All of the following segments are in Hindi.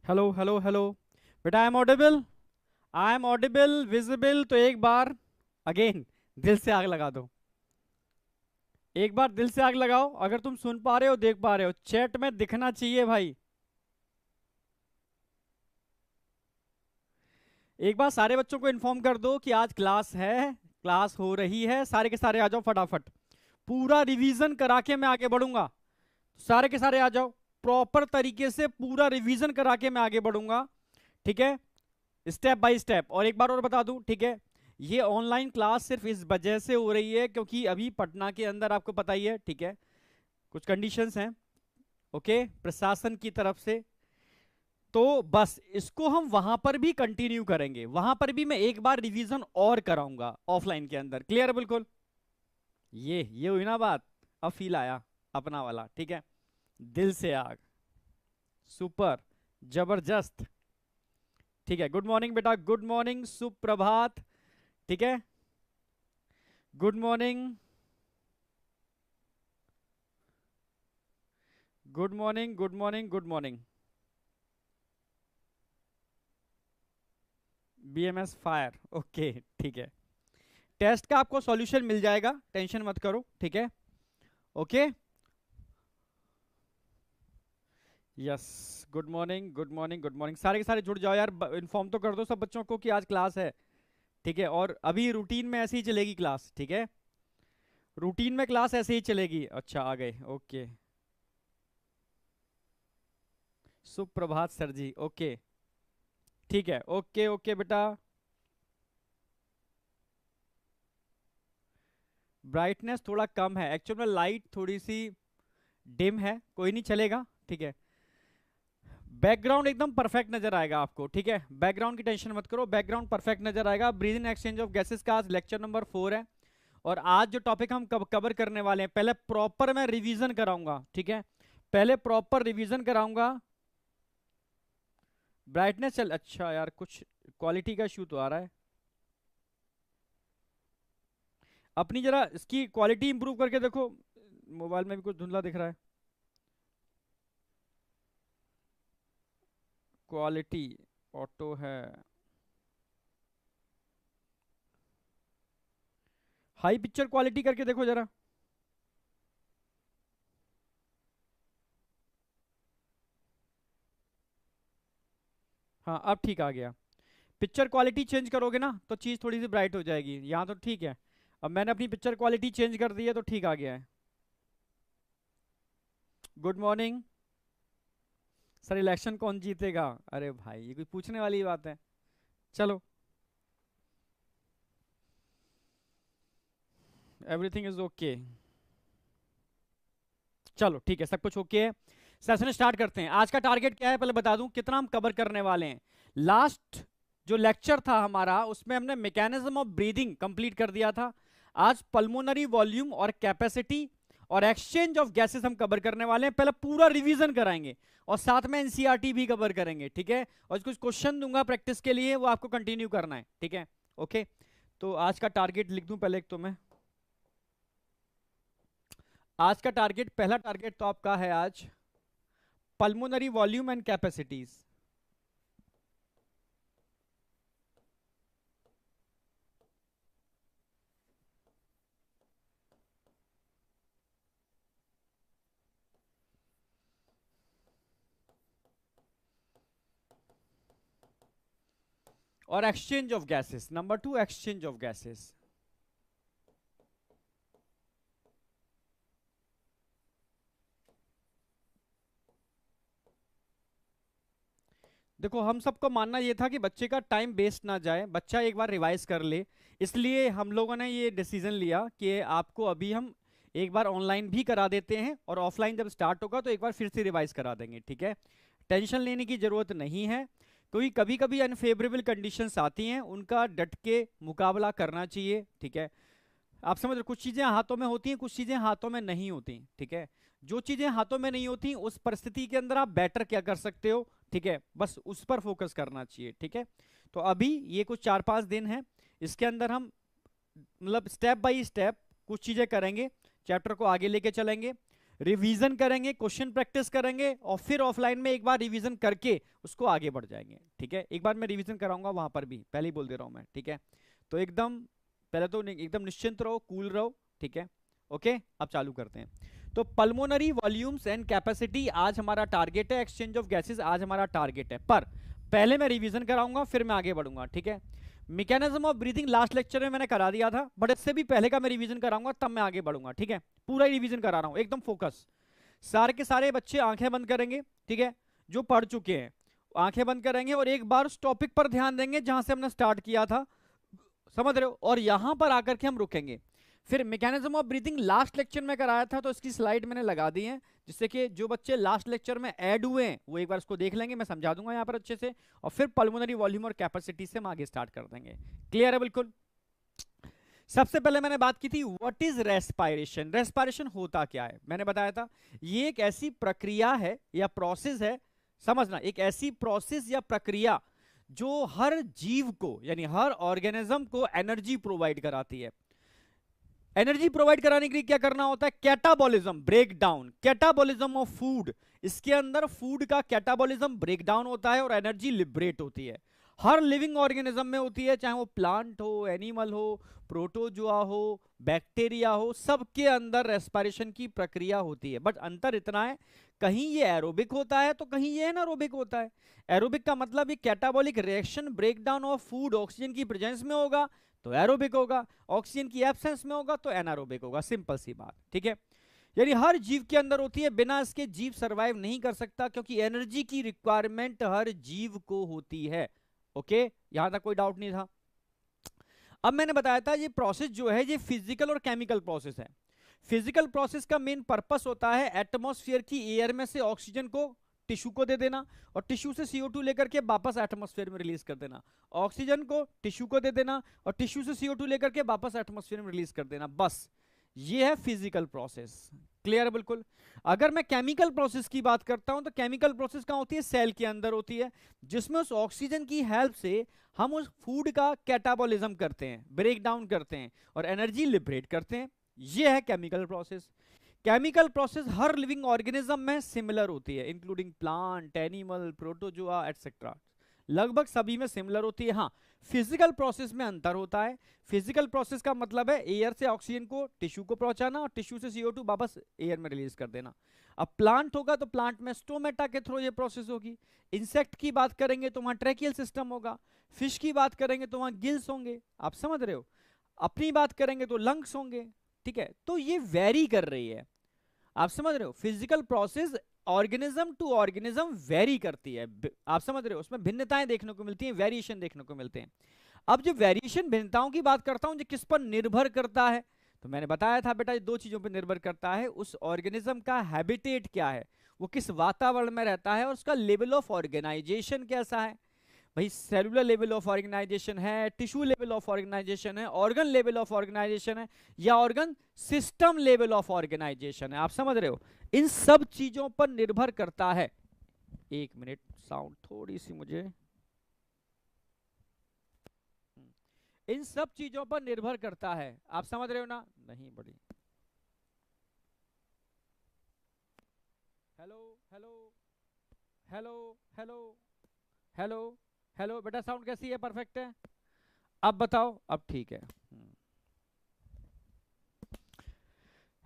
Hello hello hello. बेटा आई एम ऑडिबल विजिबल। तो एक बार अगेन दिल से आग लगा दो। एक बार दिल से आग लगाओ अगर तुम सुन पा रहे हो, देख पा रहे हो। चैट में दिखना चाहिए भाई। एक बार सारे बच्चों को इन्फॉर्म कर दो कि आज क्लास है, क्लास हो रही है। सारे के सारे आ जाओ फटाफट। पूरा रिवीजन करा के मैं आगे बढ़ूंगा। सारे के सारे आ जाओ। प्रॉपर तरीके से पूरा रिवीजन करा के मैं आगे बढ़ूंगा। ठीक है, स्टेप बाय स्टेप। और एक बार और बता दूं, ठीक है, ये ऑनलाइन क्लास सिर्फ इस वजह से हो रही है क्योंकि अभी पटना के अंदर आपको पता ही है, ठीक है, कुछ कंडीशंस हैं, ओके, प्रशासन की तरफ से। तो बस इसको हम वहां पर भी कंटिन्यू करेंगे। वहां पर भी मैं एक बार रिवीजन और कराऊंगा ऑफलाइन के अंदर। क्लियर है बिल्कुल? ये हुई ना बात। अब फील आया अपना वाला, ठीक है। दिल से आग। सुपर, जबरदस्त। ठीक है, गुड मॉर्निंग बेटा, गुड मॉर्निंग, सुप्रभात। ठीक है, good morning, good morning, good morning, good morning. BMS fire, okay. ठीक है, टेस्ट का आपको सॉल्यूशन मिल जाएगा, टेंशन मत करो, ठीक है। Okay, yes. Good morning, good morning, good morning. सारे के सारे जुड़ जाओ यार, इन्फॉर्म तो कर दो सब बच्चों को कि आज क्लास है। ठीक है, और अभी रूटीन में ऐसे ही चलेगी क्लास, ठीक है। रूटीन में क्लास ऐसे ही चलेगी। अच्छा, आ गए, ओके। सुप्रभात सर जी, ओके। ठीक है, ओके ओके बेटा। ब्राइटनेस थोड़ा कम है एक्चुअल में, लाइट थोड़ी सी डिम है, कोई नहीं चलेगा, ठीक है। बैकग्राउंड एकदम परफेक्ट नजर आएगा आपको, ठीक है। बैकग्राउंड की टेंशन मत करो, बैकग्राउंड परफेक्ट नजर आएगा। ब्रीदिंग एक्सचेंज ऑफ गैसेस का आज लेक्चर नंबर 4 है। और आज जो टॉपिक हम कवर करने वाले हैं, पहले प्रॉपर मैं रिवीजन कराऊंगा, ठीक है। पहले प्रॉपर रिवीजन कराऊंगा। ब्राइटनेस चल, अच्छा यार कुछ क्वालिटी का इशू तो आ रहा है। अपनी जरा इसकी क्वालिटी इंप्रूव करके देखो। मोबाइल में भी कुछ धुंधला दिख रहा है। क्वालिटी ऑटो है। हाई पिक्चर क्वालिटी करके देखो जरा। हाँ, अब ठीक आ गया। पिक्चर क्वालिटी चेंज करोगे ना तो चीज़ थोड़ी सी ब्राइट हो जाएगी। यहाँ तो ठीक है। अब मैंने अपनी पिक्चर क्वालिटी चेंज कर दी है तो ठीक आ गया है। Good morning sir. इलेक्शन कौन जीतेगा? अरे भाई ये कोई पूछने वाली बात है? चलो, एवरीथिंग इज ओके। चलो ठीक है, सब कुछ ओके है। सेशन स्टार्ट करते हैं। आज का टारगेट क्या है पहले बता दूं, कितना हम कवर करने वाले हैं। लास्ट जो लेक्चर था हमारा उसमें हमने मैकेनिज्म ऑफ ब्रीदिंग कंप्लीट कर दिया था। आज पल्मोनरी वॉल्यूम और कैपेसिटी और एक्सचेंज ऑफ गैसेस हम कवर करने वाले हैं। पहले पूरा रिवीजन कराएंगे और साथ में एनसीईआरटी भी कवर करेंगे, ठीक है। और कुछ क्वेश्चन दूंगा प्रैक्टिस के लिए, वो आपको कंटिन्यू करना है, ठीक है। ओके, तो आज का टारगेट लिख दूं पहले एक तो मैं। आज का टारगेट, पहला टारगेट तो आपका है आज पल्मोनरी वॉल्यूम एंड कैपेसिटीज। और exchange of gases, number 2 exchange of gases. देखो हम सबको मानना ये था कि बच्चे का टाइम वेस्ट ना जाए, बच्चा एक बार रिवाइज कर ले। इसलिए हम लोगों ने ये डिसीजन लिया कि आपको अभी हम एक बार ऑनलाइन भी करा देते हैं और ऑफलाइन जब स्टार्ट होगा तो एक बार फिर से रिवाइज करा देंगे, ठीक है। टेंशन लेने की जरूरत नहीं है, क्योंकि कभी कभी अनफेवरेबल कंडीशंस आती हैं, उनका डट के मुकाबला करना चाहिए, ठीक है। आप समझ रहे हो, कुछ चीजें हाथों में होती हैं, कुछ चीजें हाथों में नहीं होती, ठीक है। जो चीजें हाथों में नहीं होती उस परिस्थिति के अंदर आप बेटर क्या कर सकते हो, ठीक है, बस उस पर फोकस करना चाहिए, ठीक है। तो अभी ये कुछ 4-5 दिन है, इसके अंदर हम मतलब स्टेप बाय स्टेप कुछ चीजें करेंगे, चैप्टर को आगे लेके चलेंगे। रिवीजन करेंगे, क्वेश्चन प्रैक्टिस करेंगे और फिर ऑफलाइन में एक बार रिवीजन करके उसको आगे बढ़ जाएंगे। ठीक है, एक बार मैं रिवीजन कराऊंगा वहां पर भी, पहले ही बोल दे रहा हूं मैं। ठीक है, तो एकदम पहले तो एकदम निश्चिंत रहो, कूल रहो। ठीक है, ओके, अब चालू करते हैं। तो पल्मोनरी वॉल्यूम्स एंड कैपेसिटी आज हमारा टारगेट है, एक्सचेंज ऑफ गैसेस आज हमारा टारगेट है, पर पहले मैं रिवीजन कराऊंगा फिर मैं आगे बढ़ूंगा। ठीक है, mechanism of breathing last lecture में मैंने करा दिया था, बट इससे भी पहले का मैं रिवीजन कराऊंगा तब मैं आगे बढ़ूंगा। ठीक है, पूरा रिवीजन करा रहा हूं, एकदम फोकस। सारे के सारे बच्चे आंखें बंद करेंगे। ठीक है, जो पढ़ चुके हैं आंखें बंद करेंगे और एक बार उस टॉपिक पर ध्यान देंगे जहां से हमने स्टार्ट किया था, समझ रहे हो, और यहां पर आकर के हम रुकेंगे। फिर mechanism of breathing last lecture में कराया था, तो इसकी स्लाइड मैंने लगा दी है, जिससे कि जो बच्चे लास्ट लेक्चर में ऐड हुए हैं वो एक बार इसको देख लेंगे, मैं समझा दूंगा यहाँ पर अच्छे से, और फिर पल्मोनरी वॉल्यूम और कैपेसिटी से हम आगे स्टार्ट कर देंगे। क्लियर है बिल्कुल। सबसे पहले मैंने बात की थी व्हाट इज रेस्पायरेशन। रेस्पायरेशन होता क्या है, मैंने बताया था ये एक ऐसी प्रक्रिया है या प्रोसेस है, समझना, एक ऐसी प्रोसेस या प्रक्रिया जो हर जीव को यानी हर ऑर्गेनिज्म को एनर्जी प्रोवाइड कराती है। एनर्जी प्रोवाइड कराने के लिए क्या करना होता है, catabolism, break down, catabolism of food. इसके अंदर फूड का कैटाबॉलिज्म ब्रेक डाउन होता है और एनर्जी लिबरेट होती है। हर लिविंग ऑर्गेनिज्म में होती है, चाहे वो प्लांट हो, एनिमल हो, प्रोटोजुआ हो, बैक्टीरिया हो, सबके अंदर रेस्पिरेशन की प्रक्रिया होती है। बट अंतर इतना है, कहीं ये एरोबिक होता है तो कहीं ये एनारोबिक होता है। एरोबिक का मतलब ये catabolic reaction breakdown of food oxygen की प्रेजेंस में होगा तो एरोबिक होगा, ऑक्सीजन की एब्सेंस में होगा तो एनारोबिक होगा, सिंपल सी बात। ठीक है, यानी हर जीव के अंदर होती है, बिना इसके जीव सरवाइव नहीं कर सकता, क्योंकि एनर्जी की रिक्वायरमेंट हर जीव को होती है। ओके, यहां तक कोई डाउट नहीं था। अब मैंने बताया था ये प्रोसेस जो है ये फिजिकल और केमिकल प्रोसेस है। फिजिकल प्रोसेस का मेन पर्पस होता है एटमॉस्फेयर की एयर में से ऑक्सीजन को टिश्यू को दे देना और टिश्यू से CO2 लेकर के वापस एटमॉस्फेयर में रिलीज कर देना, ऑक्सीजन को टिश्यू को दे देना और टिश्यू से CO2 लेकर के वापस एटमॉस्फेयर में रिलीज कर देना, बस ये है फिजिकल प्रोसेस। क्लियर है बिल्कुल। अगर मैं केमिकल प्रोसेस की बात करता हूं तो केमिकल प्रोसेस कहां होती है, सेल के अंदर होती है, जिसमें उस ऑक्सीजन की हेल्प से हम उस फूड का कैटाबॉलिज्म करते हैं, ब्रेक डाउन करते हैं और एनर्जी लिबरेट करते हैं। यह है केमिकल प्रोसेस। केमिकल प्रोसेस हर लिविंग ऑर्गेनिज्म में सिमिलर होती है, including plant, animal, protozoa etcetera, लगभग सभी में सिमिलर होती है। हाँ, फिजिकल प्रोसेस में अंतर होता है। फिजिकल प्रोसेस का मतलब है एयर से ऑक्सीजन को टिश्यू को पहुंचाना और टिश्यू से CO2 वापस एयर में रिलीज कर देना। अब प्लांट होगा तो प्लांट में स्टोमेटा के थ्रू ये प्रोसेस होगी। इंसेक्ट की बात करेंगे तो वहां ट्रैकियल सिस्टम होगा। फिश की बात करेंगे तो वहां गिल्स होंगे, आप समझ रहे हो। अपनी बात करेंगे तो लंग्स होंगे। ठीक है, तो ये वेरी कर रही है, आप समझ रहे हो। Physical process organism to organism vary करती है, आप समझ रहे हो, उसमें भिन्नताएं देखने को मिलती हैं, वेरिएशन देखने को मिलते हैं। अब जो वेरिएशन भिन्नताओं की बात करता हूं, जो किस पर निर्भर करता है, तो मैंने बताया था बेटा, ये दो चीजों पर निर्भर करता है। उस ऑर्गेनिज्म का हैबिटेट क्या है, वो किस वातावरण में रहता है, और उसका लेवल ऑफ ऑर्गेनाइजेशन कैसा है। भाई सेलुलर लेवल ऑफ ऑर्गेनाइजेशन है, टिश्यू लेवल ऑफ ऑर्गेनाइजेशन है, ऑर्गन लेवल ऑफ ऑर्गेनाइजेशन है, या organ system level of organisation है, आप समझ रहे हो। इन सब चीजों पर निर्भर करता है। एक मिनट, साउंड थोड़ी सी मुझे, इन सब चीजों पर निर्भर करता है, आप समझ रहे हो ना। नहीं बड़ी, hello hello hello hello hello hello, बेटा साउंड कैसी है, परफेक्ट है। अब बताओ, अब ठीक है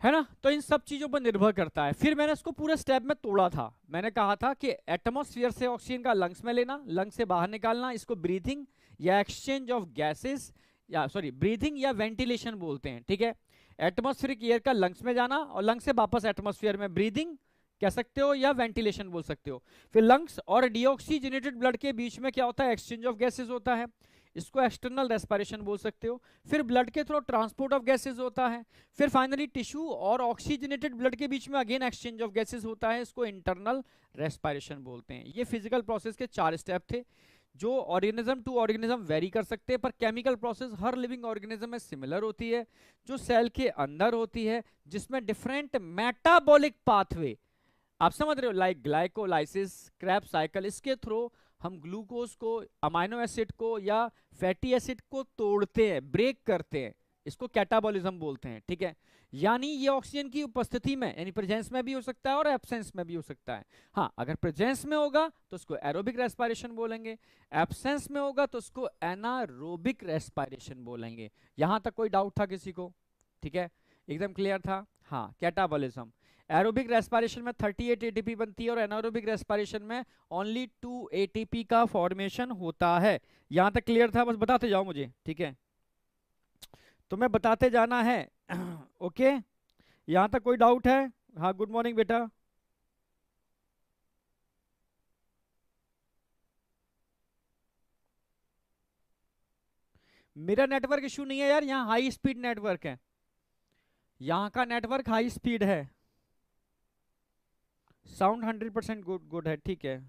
ना। तो इन सब चीजों पर निर्भर करता है। फिर मैंने इसको पूरे स्टेप में तोड़ा था, मैंने कहा था कि एटमॉस्फेयर से ऑक्सीजन का लंग्स में लेना, लंग्स से बाहर निकालना, इसको ब्रीथिंग या एक्सचेंज ऑफ गैसेस या सॉरी ब्रीथिंग या वेंटिलेशन बोलते हैं। ठीक है, एटमॉस्फेरिक एयर का लंग्स में जाना और लंग्स से वापस एटमॉस्फेयर में, ब्रीथिंग कह सकते हो या वेंटिलेशन बोल सकते हो। फिर लंग्स और डीऑक्सीजनेटेड ब्लड के बीच में क्या होता है, एक्सचेंज ऑफ गैसेस होता है, इसको एक्सटर्नल रेस्पिरेशन बोल सकते हो। फिर ब्लड के थ्रू ट्रांसपोर्ट ऑफ गैसेस होता है। फिर फाइनली टिश्यू और ऑक्सीजनेटेड ब्लड के बीच में अगेन एक्सचेंज ऑफ गैसेस होता है, इसको इंटरनल रेस्पिरेशन बोलते हैं। ये फिजिकल प्रोसेस के 4 स्टेप थे, जो ऑर्गेनिज्म टू ऑर्गेनिज्म वेरी कर सकते हैं, पर केमिकल प्रोसेस हर लिविंग ऑर्गेनिज्म में सिमिलर होती है, जो सेल के अंदर होती है, जिसमें डिफरेंट मेटाबॉलिक पाथवे, आप समझ रहे हो, लाइक ग्लाइकोलाइसिस, क्रेब्स साइकिल, इसके थ्रू हम ग्लूकोज को, अमाइनो एसिड को या फैटी एसिड को तोड़ते हैं, ब्रेक करते हैं। इसको कैटाबॉलिज्म बोलते हैं, ठीक है। यानी ये ऑक्सीजन की उपस्थिति में यानी प्रेजेंस में भी हो सकता है और एब्सेंस में भी हो सकता है। हाँ, अगर प्रेजेंस में होगा तो उसको एरोबिक रेस्पिरेशन बोलेंगे, एब्सेंस में होगा तो उसको एनारोबिक रेस्पिरेशन बोलेंगे। यहां तक कोई डाउट था किसी को? ठीक है, एकदम क्लियर था। हाँ, कैटाबॉलिज्म, एरोबिक रेस्पिरेशन में 38 एटीपी बनती है और एनारोबिक रेस्पिरेशन में ओनली 2 एटीपी का फॉर्मेशन होता है। यहां तक क्लियर था? बस बताते जाओ मुझे, ठीक है, तुम्हें बताते जाना है। ओके, यहां तक कोई डाउट है? हाँ, गुड मॉर्निंग बेटा। मेरा नेटवर्क इशू नहीं है यार, यहाँ हाई स्पीड नेटवर्क है, यहाँ का नेटवर्क हाई स्पीड है, साउंड 100% गुड गुड है, ठीक है।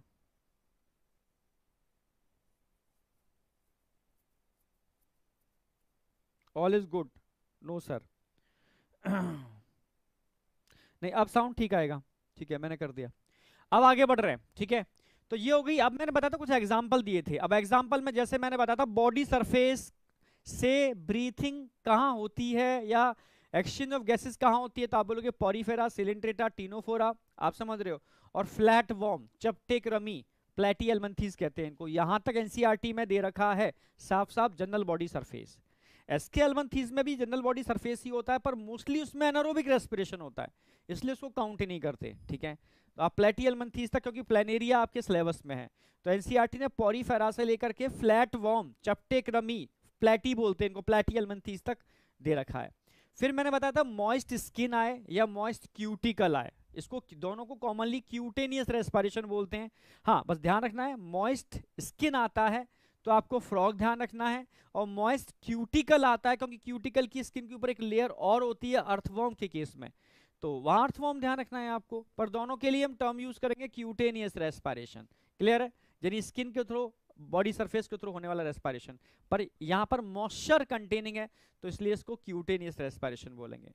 All is good? No sir. नहीं, अब साउंड ठीक आएगा, ठीक है, मैंने कर दिया। अब आगे बढ़ रहे हैं, ठीक है। तो ये हो गई। अब मैंने बताया था कुछ एग्जाम्पल दिए थे। अब एग्जाम्पल में जैसे मैंने बताया था बॉडी सरफेस से ब्रीथिंग कहाँ होती है या एक्सचेंज ऑफ गैसेस कहाँ होती है, तो आप बोलोगे पॉरीफेरा, सिलिंड्रेटा, टीनोफोरा, आप समझ रहे हो। और फ्लैट वॉर्म, चपटेक रमी, प्लेटियलमंथीज कहते हैं इनको। यहां तक एनसीईआरटी में दे रखा है साफ साफ जनरल बॉडी सरफेस। एसके एल्मंथीज में भी जनरल बॉडी सरफेस ही होता है, पर मोस्टली उसमें एनारोबिक रेस्पिरेशन होता है, इसलिए उसको काउंट ही नहीं करते, ठीक है। तो आप प्लेटियलमंथीज तक, क्योंकि प्लेनेरिया आपके सिलेबस में है, तो एनसीईआरटी ने पॉरीफेरा से लेकर के फ्लैट वॉर्म, चपटेक रमी, प्लेटी बोलते हैं इनको, प्लेटियलमंथीज तक दे रखा है। फिर मैंने बताया था मॉइस्ट स्किन आए या मॉइस्ट क्यूटिकल आए, इसको दोनों को कॉमनली क्यूटेनियस रेस्पिरेशन बोलते हैं। हाँ, बस ध्यान रखना है, मॉइस्ट स्किन आता है तो आपको फ्रॉग ध्यान रखना है, और मॉइस्ट क्यूटिकल आता है क्योंकि क्यूटिकल की स्किन के ऊपर एक लेयर और होती है अर्थवॉर्म के केस में, तो वहां अर्थवॉर्म ध्यान रखना है आपको। पर दोनों के लिए हम टर्म यूज करेंगे क्यूटेनियस रेस्पिरेशन, क्लियर है, यानी स्किन के थ्रू, बॉडी सरफेस के थ्रू होने वाला रेस्पिरेशन। पर यहां पर मॉइस्चर कंटेनिंग है तो इसलिए इसको क्यूटेनियस रेस्पिरेशन बोलेंगे।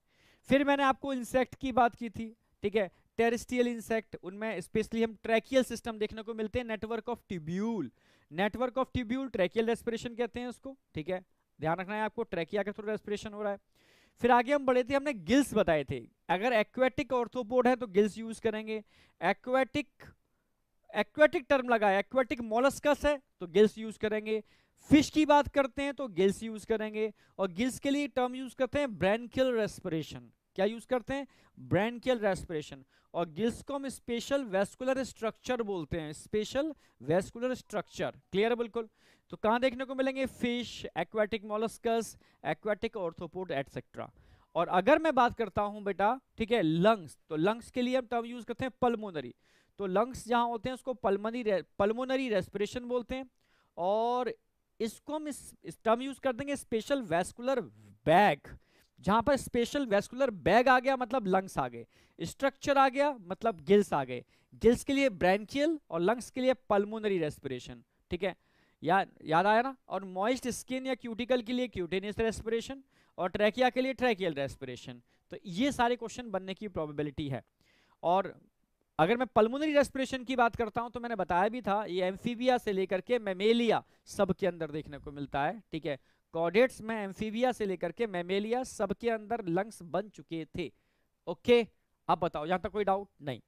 फिर मैंने आपको इंसेक्ट की बात की थी, ठीक है, टेरेस्ट्रियल इंसेक्ट, उनमें स्पेशली हम ट्रैकियल सिस्टम देखने को मिलते हैं, network of tubule, network of tubule tracheal respiration कहते हैं उसको, ठीक है, ध्यान रखना है आपको, ट्रैकिया के थ्रू रेस्पिरेशन हो रहा है। फिर आगे हम बढ़े थे, हमने गिल्स बताए थे, अगर एक्वेटिक ऑर्थोपोड है तो गिल्स यूज करेंगे, एक्वेटिक, एक्वेटिक टर्म लगा है, एक्वेटिक मोलस्कस है तो गिल्स यूज करेंगे, फिश की बात करते हैं तो गिल्स यूज करेंगे, और गिल्स के लिए टर्म यूज करते हैं ब्रैंकियल रेस्पिरेशन, क्या यूज करते हैं, ब्रैंकियल रेस्पिरेशन। और गिल्स को हम स्पेशल वेस्कुलर स्ट्रक्चर बोलते हैं, स्पेशल वेस्कुलर स्ट्रक्चर, क्लियर है बिल्कुल। तो कहां देखने को मिलेंगे, fish, aquatic molluscs, aquatic arthropod etcetera. और अगर मैं बात करता हूं बेटा, ठीक है, लंग्स, तो लंग्स के लिए हम टर्म यूज करते हैं पल्मोनरी, तो लंग्स जहां होते हैं उसको पल्मोनरी रेस्पिरेशन बोलते हैं। और इसको हम इस टर्म यूज कर देंगे स्पेशल वेस्कुलर बैग, जहां पर स्पेशल वेस्कुलर बैग आ गया मतलब लंग्स आ गए, स्ट्रक्चर आ गया मतलब गिल्स आ गए, गिल्स के लिए ब्रैंकियल और लंग्स के लिए पल्मोनरी रेस्पिरेशन, ठीक है, याद आया ना। और मॉइस्ट स्किन या क्यूटिकल के लिए क्यूटेनियस रेस्पिरेशन, और ट्रैकिया के लिए ट्रैकियल रेस्पिरेशन। तो ये सारे क्वेश्चन बनने की प्रोबेबिलिटी है। और अगर मैं पल्मोनरी रेस्पिरेशन की बात करता हूं तो मैंने बताया भी था, ये एम्फीबिया से लेकर के मैमेलिया सब के अंदर देखने को मिलता है, ठीक है, कॉर्डेट्स में एम्फीबिया से लेकर के मैमेलिया सब के अंदर लंग्स बन चुके थे। ओके, अब बताओ, यहां तक कोई डाउट नहीं।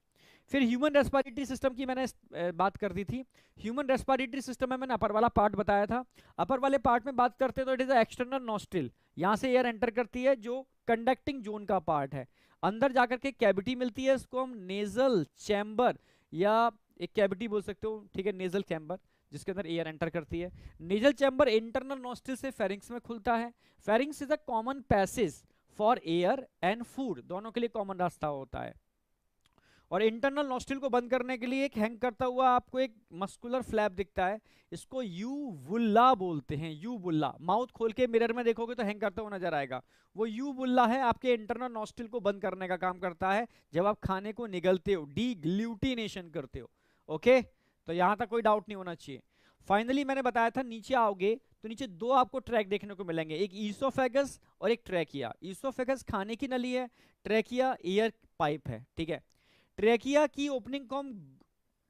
फिर ह्यूमन रेस्पिरेटरी सिस्टम की मैंने बात कर दी थी। ह्यूमन रेस्पिरेटरी सिस्टम में मैंने अपर वाला पार्ट बताया था, अपर वाले पार्ट में बात करते हैं तो इट इज एक्सटर्नल नॉस्ट्रिल, यहां से एयर एंटर करती है जो कंडक्टिंग जोन का पार्ट है, अंदर जाकर के कैविटी मिलती है, इसको हम नेजल चैम्बर या एक कैविटी बोल सकते हो, ठीक है, नेजल चैम्बर, जिसके अंदर एयर एंटर करती है। नेजल चैम्बर इंटरनल नॉस्ट्रिल से फेरिंग्स में खुलता है, pharynx is a common passage for air and food, दोनों के लिए कॉमन रास्ता होता है। और इंटरनल नॉस्ट्रिल को बंद करने के लिए एक हैंग करता हुआ आपको एक मस्कुलर फ्लैप दिखता है, इसको यूवुल्ला बोलते हैं, यूवुल्ला, माउथ खोल के मिरर में देखोगे तो हैंग करता हुआ नजर आएगा, वो यूवुल्ला है, आपके इंटरनल नॉस्ट्रिल को बंद करने का काम करता है जब आप खाने को निगलते हो, डीग्लूटिनेशन करते हो। ओके, तो यहां तक कोई डाउट नहीं होना चाहिए। फाइनली मैंने बताया था नीचे आओगे तो नीचे दो आपको ट्रैक देखने को मिलेंगे, एक ईसोफेगस और एक ट्रैकिया। ईसोफेगस खाने की नली है, ट्रैकिया एयर पाइप है, ठीक है। ट्रैकिया की ओपनिंग को हम,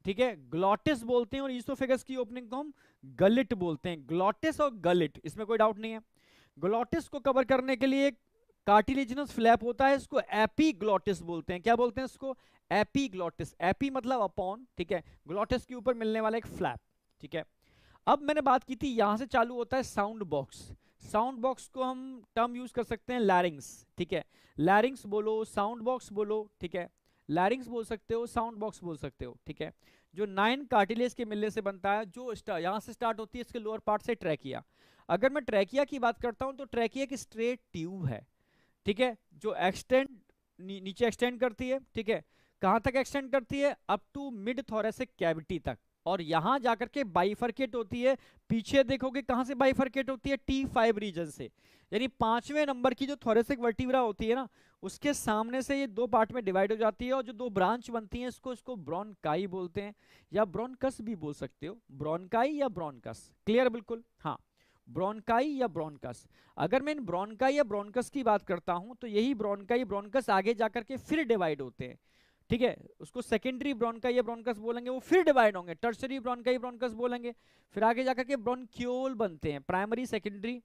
ठीक है, ग्लॉटिस बोलते हैं, और ईसोफेगस की ओपनिंग को हम गलिट बोलते हैं, ग्लॉटिस और गलिट, इसमें कोई डाउट नहीं है। ग्लॉटिस को कवर करने के लिए कार्टिलेजिनस फ्लैप होता है, इसको एपीग्लॉटिस बोलते हैं। क्या बोलते हैं इसको? एपीग्लॉटिस। एपी मतलब अपॉन, ठीक है, ग्लॉटिस के ऊपर मिलने वाला एक फ्लैप, ठीक है। अब मैंने बात की थी यहां से चालू होता है साउंड बॉक्स। साउंड बॉक्स को हम टर्म यूज कर सकते हैं लैरिंग्स, ठीक है। लैरिंग्स बोलो, साउंड बॉक्स बोलो, ठीक है। लैरिंग्स बोल सकते हो, साउंड बॉक्स बोल सकते हो, ठीक है। जो 9 कार्टिलेज के मिलने से बनता है, जो यहां से स्टार्ट होती है इसके लोअर पार्ट से ट्रैकिया। अगर मैं ट्रैकिया की बात करता हूं तो ट्रैकिया की स्ट्रेट ट्यूब है, ठीक है, जो एक्सटेंड नीचे एक्सटेंड करती है, ठीक है। कहां तक एक्सटेंड करती है? Up to mid thoracic cavity तक, और यहां जाकर के बाइफरकेट होती है। पीछे देखोगे कहां से बाइफरकेट होती है? T5 रीजन से, यानी 5वें नंबर की जो थोरेसिक वर्टिब्रा होती है ना, उसके सामने से ये 2 पार्ट में डिवाइड हो जाती है, और जो 2 ब्रांच बनती हैं इसको ब्रोनकाई बोलते हैं, या ब्रोनकस भी बोल सकते हो। ब्रोनकाई या ब्रोनकस, क्लियर? बिल्कुल, हाँ, ब्रोनकाई या ब्रोनकस। अगर मैं इन ब्रोनकाई या ब्रोनकस की बात करता हूं तो यही ब्रोनकाई ब्रोनकस आगे जाकर के फिर डिवाइड होते हैं, ठीक है। उसको सेकेंडरी ब्रोनकाई या ब्रोनकस बोलेंगे, वो फिर डिवाइड होंगे, टर्शरी ब्रोनकाई ब्रोनकस बोलेंगे, फिर आगे जाकर के ब्रोनक्यूल बनते हैं। प्राइमरी, सेकेंडरी,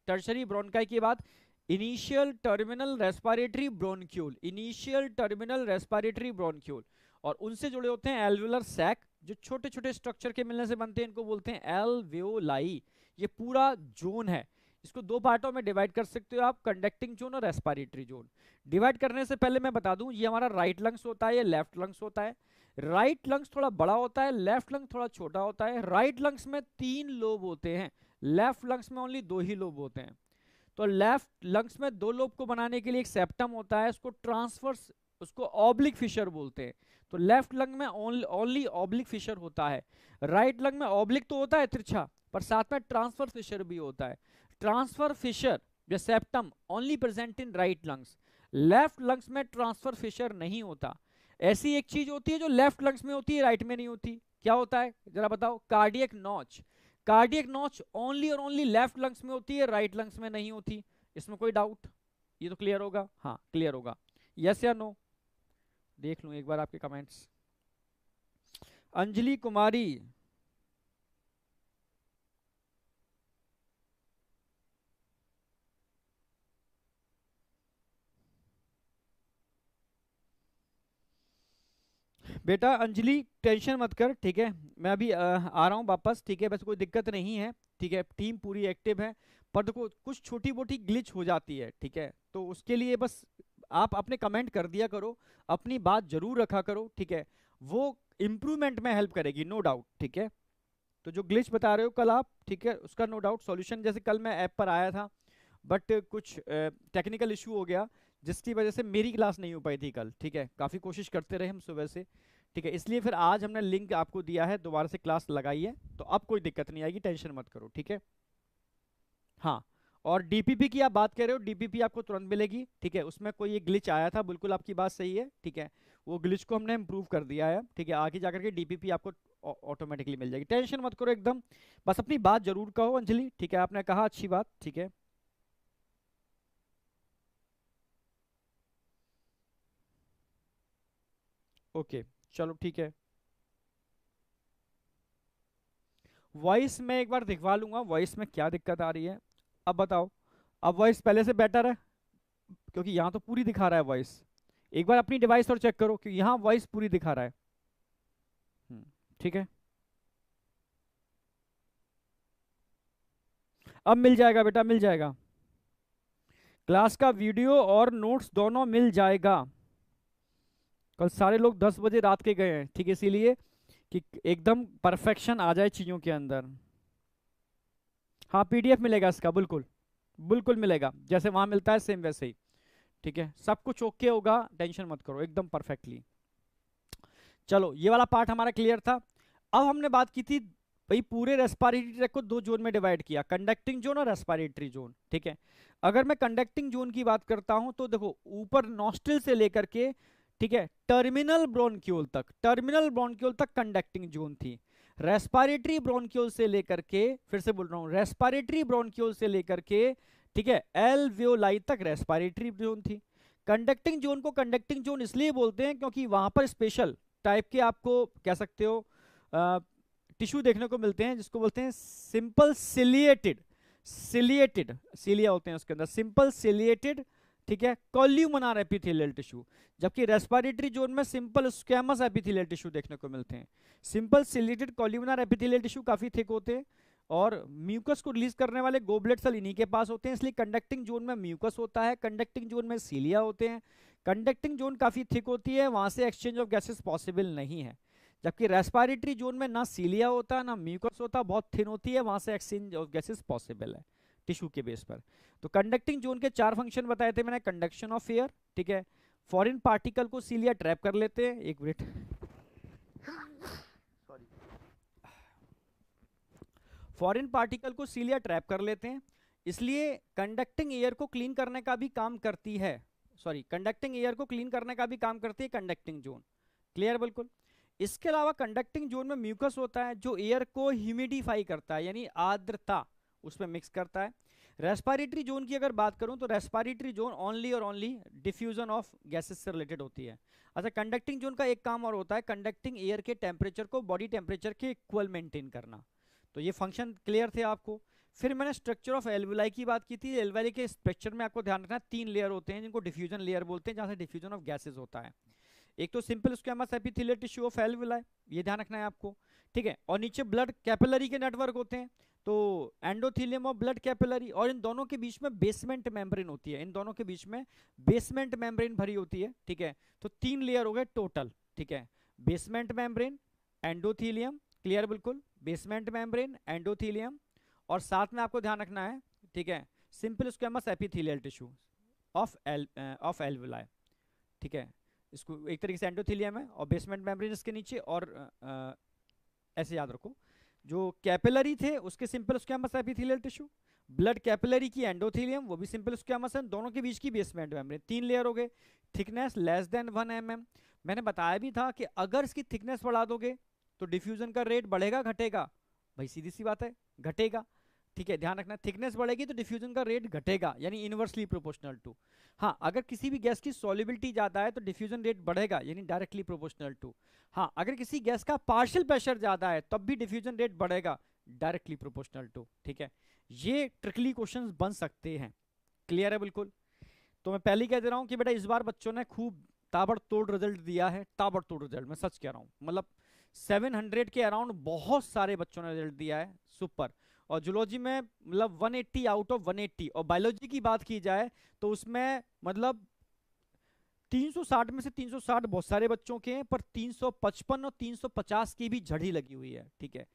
टर्शरी ब्रोनकाई के बाद initial terminal respiratory bronchiole, initial terminal respiratory bronchiole, और उनसे जुड़े होते हैं एल्वुलर सैक, जो छोटे छोटे स्ट्रक्चर के मिलने से बनते हैं, इनको बोलते हैं एल्वेओलाई। ये पूरा जोन है, इसको 2 पार्टों में डिवाइड कर सकते हो आप, कंडक्टिंग जोन और रेस्पिरेटरी जोन। डिवाइड करने से पहले मैं बता दूं, ये हमारा राइट लंग्स होता है, ये लेफ्ट लंग्स होता है। राइट लंग्स थोड़ा बड़ा होता है, लेफ्ट लंग्स थोड़ा छोटा होता है। राइट लंग्स में 3 लोब होते हैं, लेफ्ट लंग्स में ओनली 2 ही लोब होते हैं। तो लेफ्ट लंग्स में 2 लोब को बनाने के लिए एक सेप्टम होता है, उसको ट्रांसवर्स, उसको ऑब्लिक फिशर बोलते हैं। तो लेफ्ट लंग में ओनली ऑब्लिक फिशर होता है। राइट लंग में ऑब्लिक तो होता है तिरछा, पर साथ में ट्रांसफर फिशर भी होता है। ट्रांसफर फिशर या septum only present in right lungs, left lungs में ट्रांसफर फिशर नहीं होता। ऐसी एक चीज होती है जो लेफ्ट लंग्स में होती है, राइट में नहीं होती। क्या होता है जरा बताओ? Cardiac notch. Cardiac notch only और ओनली लेफ्ट लंग्स में होती है, राइट लंग्स में नहीं होती। इसमें कोई डाउट? ये तो क्लियर होगा, हाँ क्लियर होगा। यस या नो? देख लूं एक बार आपके कमेंट्स। अंजलि कुमारी, बेटा अंजलि टेंशन मत कर, ठीक है। मैं अभी आ रहा हूँ वापस, ठीक है, बस कोई दिक्कत नहीं है, ठीक है। टीम पूरी एक्टिव है, पर देखो कुछ छोटी मोटी ग्लिच हो जाती है, ठीक है। तो उसके लिए बस आप अपने कमेंट कर दिया करो, अपनी बात जरूर रखा करो, ठीक है। वो इम्प्रूवमेंट में हेल्प करेगी, नो डाउट, ठीक है। तो जो ग्लिच बता रहे हो कल आप, ठीक है, उसका नो डाउट सॉल्यूशन, जैसे कल मैं ऐप पर आया था बट कुछ टेक्निकल इशू हो गया, जिसकी वजह से मेरी क्लास नहीं हो पाई थी कल, ठीक है। काफ़ी कोशिश करते रहे हम सुबह से, ठीक है, इसलिए फिर आज हमने लिंक आपको दिया है, दोबारा से क्लास लगाई है, तो अब कोई दिक्कत नहीं आएगी, टेंशन मत करो, ठीक है। हाँ, और डीपीपी की आप बात कर रहे हो, डीपीपी आपको तुरंत मिलेगी, ठीक है। उसमें कोई एक ग्लिच आया था, बिल्कुल आपकी बात सही है, ठीक है। वो ग्लिच को हमने इम्प्रूव कर दिया है, ठीक है। आगे जाकर के डीपीपी आपको ऑटोमेटिकली मिल जाएगी, टेंशन मत करो एकदम। बस अपनी बात जरूर कहो अंजलि, ठीक है, आपने कहा अच्छी बात, ठीक है। ओके, चलो ठीक है। वॉइस में एक बार दिखवा लूंगा, वॉइस में क्या दिक्कत आ रही है। अब बताओ, अब वॉइस पहले से बेटर है? क्योंकि यहाँ तो पूरी दिखा रहा है वॉइस। एक बार अपनी डिवाइस और चेक करो, क्योंकि यहाँ वॉइस पूरी दिखा रहा है। ठीक है, अब मिल जाएगा बेटा, मिल जाएगा। क्लास का वीडियो और नोट्स दोनों मिल जाएगा। कल सारे लोग 10 बजे रात के गए हैं, ठीक है, इसीलिए कि एकदम परफेक्शन आ जाए चीजों के अंदर। हाँ, पीडीएफ मिलेगा इसका, बिल्कुल बिल्कुल मिलेगा, जैसे वहां मिलता है सेम वैसे ही, ठीक है। सब कुछ ओके होगा, टेंशन मत करो, एकदम परफेक्टली। चलो, ये वाला पार्ट हमारा क्लियर था। अब हमने बात की थी भाई, पूरे रेस्पिरेटरी ट्रैक को 2 जोन में डिवाइड किया, कंडक्टिंग जोन और रेस्पिरेटरी जोन, ठीक है। अगर मैं कंडक्टिंग जोन की बात करता हूं तो देखो, ऊपर नॉस्ट्रिल से लेकर के, ठीक है, टर्मिनल ब्रोनक्यूल तक, टर्मिनल ब्रोनक्यूल तक कंडक्टिंग जोन थी। रेस्पिरेटरी ब्रोनक्यूल से लेकर के, फिर से बोल रहा हूं, रेस्पिरेटरी ब्रोनक्यूल से लेकर के, ठीक है, एल्वियोलाई तक रेस्पिरेटरी जोन थी। कंडक्टिंग जोन को कंडक्टिंग जोन इसलिए बोलते हैं क्योंकि वहां पर स्पेशल टाइप के, आपको कह सकते हो, टिश्यू देखने को मिलते हैं, जिसको बोलते हैं सिंपल सिलिएटेड, सिलिएटेड, सिलिया होते हैं उसके अंदर, सिंपल सिलिएटेड, ठीक है, कॉल्यूमनार एपिथेलियल टिश्यू। जबकि रेस्पिरेटरी जोन में सिंपल स्क्वैमस एपिथेलियल टिश्यू देखने को मिलते हैं। Simple ciliated columnar epithelial tissue काफी थिक होते हैं और म्यूकस को रिलीज करने वाले गोबलेट सेल इन्हीं के पास होते हैं, इसलिए कंडक्टिंग जोन में म्यूकस होता है, कंडक्टिंग जोन में सीलिया होते हैं। कंडक्टिंग जोन काफी थिक होती है, वहां से एक्सचेंज ऑफ गैसेस पॉसिबल नहीं है। जबकि रेस्पिरेटरी जोन में ना सीलिया होता ना म्यूकस होता, बहुत थिन होती है, वहां से एक्सचेंज ऑफ गैसेस पॉसिबल है टिश्यू के बेस पर। तो कंडक्टिंग जोन के 4 फंक्शन बताए थे मैंने, कंडक्शन ऑफ एयर, ठीक है, फॉरेन पार्टिकल को सीलिया ट्रैप कर लेते हैं, एक मिनट, सॉरी, फॉरेन पार्टिकल को सीलिया ट्रैप कर लेते हैं, इसलिए कंडक्टिंग एयर को क्लीन करने का भी काम करती है, सॉरी, कंडक्टिंग एयर को क्लीन करने का भी काम करती है कंडक्टिंग जोन। क्लियर बिल्कुल। इसके अलावा कंडक्टिंग जोन में म्यूकस होता है जो एयर को ह्यूमिडिफाई करता है, यानी आर्द्रता उसमें मिक्स करता है। रेस्पिरेटरी जोन की अगर बात करूं तो रेस्पिरेटरी जोन ओनली और ओनली डिफ्यूजन ऑफ गैसेस से रिलेटेड होती है। अच्छा, कंडक्टिंग जोन का एक काम और होता है, कंडक्टिंग एयर के टेम्परेचर को बॉडी टेम्परेचर के इक्वल मेंटेन करना। तो ये फंक्शन क्लियर थे आपको। फिर मैंने स्ट्रक्चर ऑफ एल्वुलाई की बात की थी। एल्वुलाई के स्ट्रक्चर में आपको ध्यान रखना 3 लेयर होते हैं जिनको डिफ्यूजन लेयर बोलते हैं, जहां से डिफ्यूजन ऑफ गैसेस होता है। एक तो simple squamous epithelial tissue of alveoli, ये ध्यान रखना है आपको, ठीक है। और नीचे ब्लड कैपिलरी के नेटवर्क होते हैं, तो एंडोथेलियम और ब्लड कैपिलरी, और इन दोनों के बीच में बेसमेंट मेम्ब्रेन होती है, इन दोनों के बीच में बेसमेंट मेम्ब्रेन भरी होती है, ठीक है। तो 3 लेयर हो गए टोटल, ठीक है, बेसमेंट मेम्ब्रेन, एंडोथेलियम, क्लियर बिल्कुल, बेसमेंट मेम्ब्रेन, एंडोथेलियम, और साथ में आपको ध्यान रखना है, ठीक है, simple squamous epithelial tissue of alveoli, ठीक है। इसको एक तरीके से एंडोथेलियम है और बेसमेंट मेम्ब्रेन इसके नीचे, और ऐसे याद रखो, जो कैपिलरी थे उसके simple squamous epithelial tissue, blood capillary की एंडोथेलियम, वो भी सिंपल स्क्वैमस है, दोनों के बीच की बेसमेंट मेम्ब्रेन, 3 लेयर हो गए। Thickness less than 1 mm। मैंने बताया भी था कि अगर इसकी थिकनेस बढ़ा दोगे तो डिफ्यूजन का रेट बढ़ेगा घटेगा, भाई सीधी सी बात है, घटेगा, ठीक है, ध्यान रखना, थिकनेस बढ़ेगी तो डिफ्यूजन का रेट घटेगा, यानी इनवर्सली प्रोपोर्शनल टू। हाँ, अगर किसी भी गैस की सॉल्युबिलिटी ज्यादा है तो डिफ्यूजन रेट बढ़ेगा, यानी डायरेक्टली प्रोपोर्शनल टू। हाँ, अगर किसी गैस का पार्शियल प्रेशर ज्यादा है तब भी डिफ्यूजन रेट बढ़ेगा, डायरेक्टली प्रोपोर्शनल टू, ठीक है। ये ट्रिकली क्वेश्चंस बन सकते हैं, क्लियर है बिल्कुल। तो मैं पहले ही कह दे रहा हूं कि बेटा इस बार बच्चों ने खूब ताबड़तोड़ रिजल्ट दिया है, ताबड़तोड़ रिजल्ट, मैं सच कह रहा हूं, मतलब 700 के अराउंड बहुत सारे बच्चों ने रिजल्ट दिया है, सुपर। और जूलॉजी में मतलब 180 आउट ऑफ 180, और बायोलॉजी की बात की जाए तो उसमें मतलब 360 में से 360 बहुत सारे बच्चों के हैं, पर 355 और 350 की भी झड़ी लगी हुई है, ठीक है,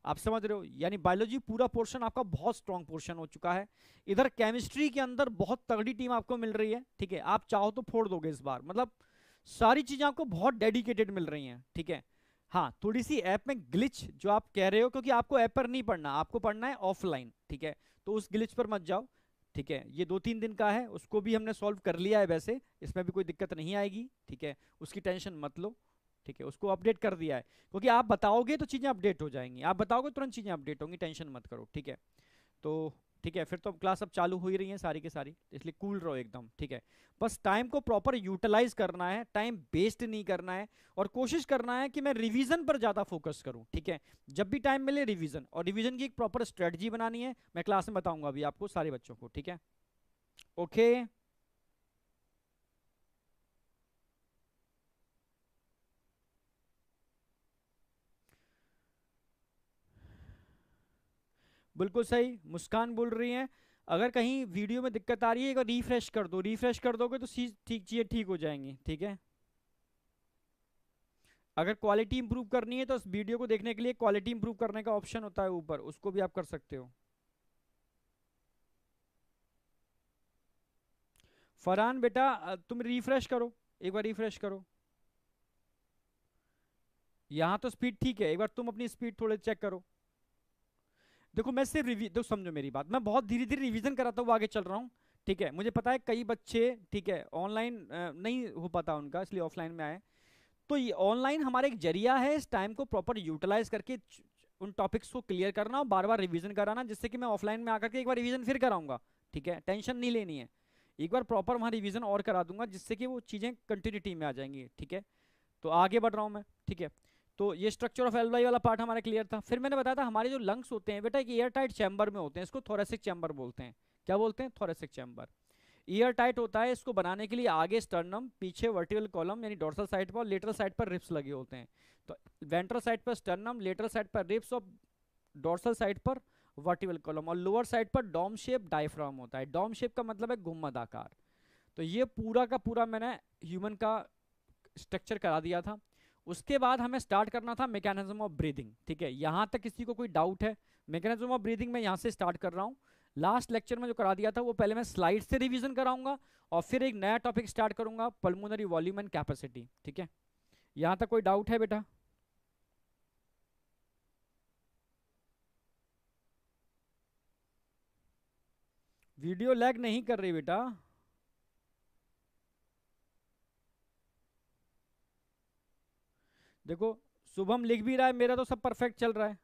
आप समझ रहे हो, यानी बायोलॉजी पूरा पोर्शन आपका बहुत स्ट्रॉन्ग पोर्शन हो चुका है। इधर केमिस्ट्री के अंदर बहुत तगड़ी टीम आपको मिल रही है, ठीक है, आप चाहो तो फोड़ दोगे इस बार, मतलब सारी चीजें आपको बहुत डेडिकेटेड मिल रही हैं, ठीक है। हाँ, थोड़ी सी ऐप में ग्लिच जो आप कह रहे हो, क्योंकि आपको ऐप पर नहीं पढ़ना, आपको पढ़ना है ऑफलाइन, ठीक है, तो उस ग्लिच पर मत जाओ, ठीक है। ये 2-3 दिन का है, उसको भी हमने सॉल्व कर लिया है, वैसे इसमें भी कोई दिक्कत नहीं आएगी, ठीक है, उसकी टेंशन मत लो, ठीक है, उसको अपडेट कर दिया है, क्योंकि आप बताओगे तो चीजें अपडेट हो जाएंगी, आप बताओगे तुरंत चीजें अपडेट होंगी, टेंशन मत करो, ठीक है। तो ठीक है, फिर तो क्लास अब चालू हो ही रही है सारी की सारी, इसलिए कूल रहो एकदम, ठीक है। बस टाइम को प्रॉपर यूटिलाइज करना है, टाइम वेस्ट नहीं करना है, और कोशिश करना है कि मैं रिवीजन पर ज्यादा फोकस करूं, ठीक है। जब भी टाइम मिले रिवीजन, और रिवीजन की एक प्रॉपर स्ट्रेटजी बनानी है, मैं क्लास में बताऊंगा अभी आपको सारे बच्चों को, ठीक है, ओके। बिल्कुल सही, मुस्कान बोल रही हैं, अगर कहीं वीडियो में दिक्कत आ रही है एक बार रिफ्रेश कर दो, रिफ्रेश कर दोगे तो ठीक चीजें ठीक हो जाएंगी, ठीक है। अगर क्वालिटी इंप्रूव करनी है तो इस वीडियो को देखने के लिए क्वालिटी इंप्रूव करने का ऑप्शन होता है ऊपर, उसको भी आप कर सकते हो। फरहान बेटा तुम रिफ्रेश करो, एक बार रिफ्रेश करो, यहां तो स्पीड ठीक है, एक बार तुम अपनी स्पीड थोड़े चेक करो। देखो मैं सिर्फ देखो समझो मेरी बात, मैं बहुत धीरे धीरे रिवीजन कराता हुआ आगे चल रहा हूँ, ठीक है। मुझे पता है कई बच्चे, ठीक है, ऑनलाइन नहीं हो पाता उनका, इसलिए ऑफलाइन में आए। तो ये ऑनलाइन हमारा एक जरिया है इस टाइम को प्रॉपर यूटिलाइज करके उन टॉपिक्स को क्लियर करना और बार बार रिवीजन कराना, जिससे कि मैं ऑफलाइन में आकर के एक बार रिवीजन फिर कराऊंगा, ठीक है, टेंशन नहीं लेनी है, एक बार प्रॉपर वहां रिवीजन और करा दूंगा, जिससे कि वो चीजें कंटिन्यूटी में आ जाएंगी, ठीक है। तो आगे बढ़ रहा हूं मैं, ठीक है। तो ये स्ट्रक्चर ऑफ एल्वलाई वाला पार्ट हमारा क्लियर था। फिर मैंने बताया था हमारे जो लंग्स होते हैं बेटा एक एयर टाइट चैम्बर में होते हैं, इसको थोरेसिक चैम्बर बोलते हैं। क्या बोलते हैं? Thoracic chamber. ईयर टाइट होता है, इसको बनाने के लिए आगे स्टर्नम, पीछे वर्टिकल कॉलम यानी डोर्सल साइड पर, और लेटरल साइड पर रिब्स लगे होते हैं। तो वेंट्रल साइड पर स्टर्नम, लेटरल साइड पर रिब्स और डोर्सल साइड पर वर्टिकल कॉलम, और लोअर साइड पर डॉम शेप डायफ्राम होता है। डॉम शेप का मतलब है गुम्मद आकार। तो ये पूरा का पूरा मैंने ह्यूमन का स्ट्रक्चर करा दिया था। उसके बाद हमें स्टार्ट करना था मैकेनिज्म ऑफ ब्रीदिंग। ठीक है, यहां तक किसी को कोई डाउट है? मैकेनिज्म ऑफ ब्रीदिंग में यहां से स्टार्ट कर रहा हूं। लास्ट लेक्चर में जो करा दिया था वो पहले मैं स्लाइड से रिवीजन कराऊंगा और फिर एक नया टॉपिक स्टार्ट करूंगा, पल्मोनरी वॉल्यूम एंड कैपेसिटी। ठीक है, यहां तक कोई डाउट है बेटा? वीडियो लैग नहीं कर रही बेटा? देखो शुभम लिख भी रहा है, मेरा तो सब परफेक्ट चल रहा है।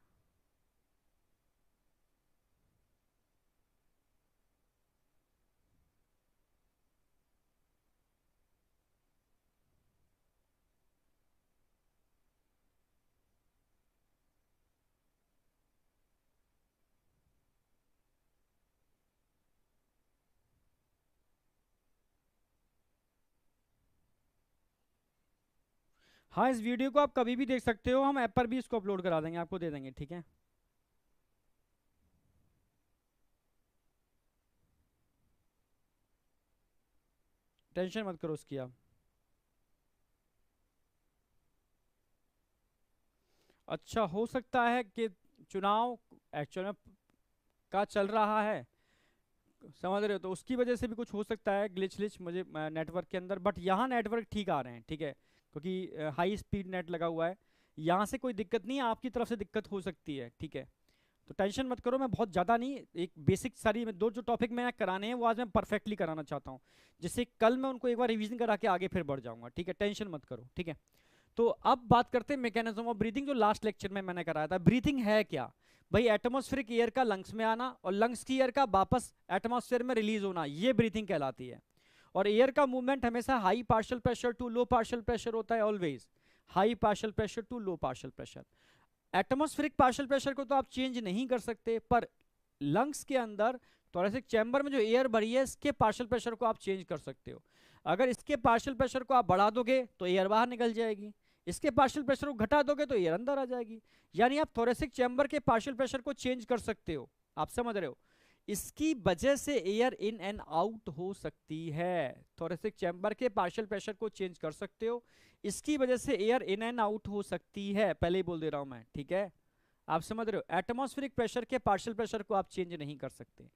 हाँ, इस वीडियो को आप कभी भी देख सकते हो, हम ऐप पर भी इसको अपलोड करा देंगे, आपको दे देंगे। ठीक है, टेंशन मत करो उसकी आप। अच्छा, हो सकता है कि चुनाव एक्चुअल में का चल रहा है, समझ रहे हो, तो उसकी वजह से भी कुछ हो सकता है ग्लिच मुझे नेटवर्क के अंदर। बट यहाँ नेटवर्क ठीक आ रहे हैं। ठीक है, क्योंकि हाई स्पीड नेट लगा हुआ है, यहाँ से कोई दिक्कत नहीं है, आपकी तरफ से दिक्कत हो सकती है। ठीक है, तो टेंशन मत करो, मैं बहुत ज़्यादा नहीं, एक बेसिक सारी दो जो टॉपिक मैं कराने हैं वो आज मैं परफेक्टली कराना चाहता हूँ, जिससे कल मैं उनको एक बार रिवीजन करा के आगे फिर बढ़ जाऊंगा। ठीक है, टेंशन मत करो। ठीक है, तो अब बात करते हैं मैकेनिज्म ऑफ ब्रीथिंग, जो लास्ट लेक्चर में मैंने कराया था। ब्रीथिंग है क्या भाई? एटमॉस्फेरिक एयर का लंग्स में आना और लंग्स की एयर का वापस एटमॉस्फेयर में रिलीज होना, ये ब्रीथिंग कहलाती है। और एयर का मूवमेंट हमेशा high partial pressure to low partial pressure होता है, always high partial pressure to low partial pressure. Atmospheric partial pressure को तो आप चेंज नहीं कर सकते, पर लंग्स के अंदर थोरेसिक चैम्बर में जो एयर भरी है इसके पार्शियल प्रेशर को आप चेंज कर सकते हो। अगर इसके पार्शियल प्रेशर को आप बढ़ा दोगे तो एयर बाहर निकल जाएगी, इसके पार्शियल प्रेशर को घटा दोगे तो एयर अंदर आ जाएगी। यानी आप थोरेसिक चैम्बर के पार्शियल प्रेशर को चेंज कर सकते हो। आप समझ रहे हो? इसकी वजह से एयर इन एंड आउट हो सकती है। थोरेसिक चैम्बर के पार्शियल प्रेशर को चेंज कर सकते हो, इसकी वजह से एयर इन एंड आउट हो सकती है, पहले ही बोल दे रहा हूं मैं। ठीक है, आप समझ रहे हो? एटमॉस्फेरिक प्रेशर के पार्शियल प्रेशर को आप चेंज नहीं कर सकते।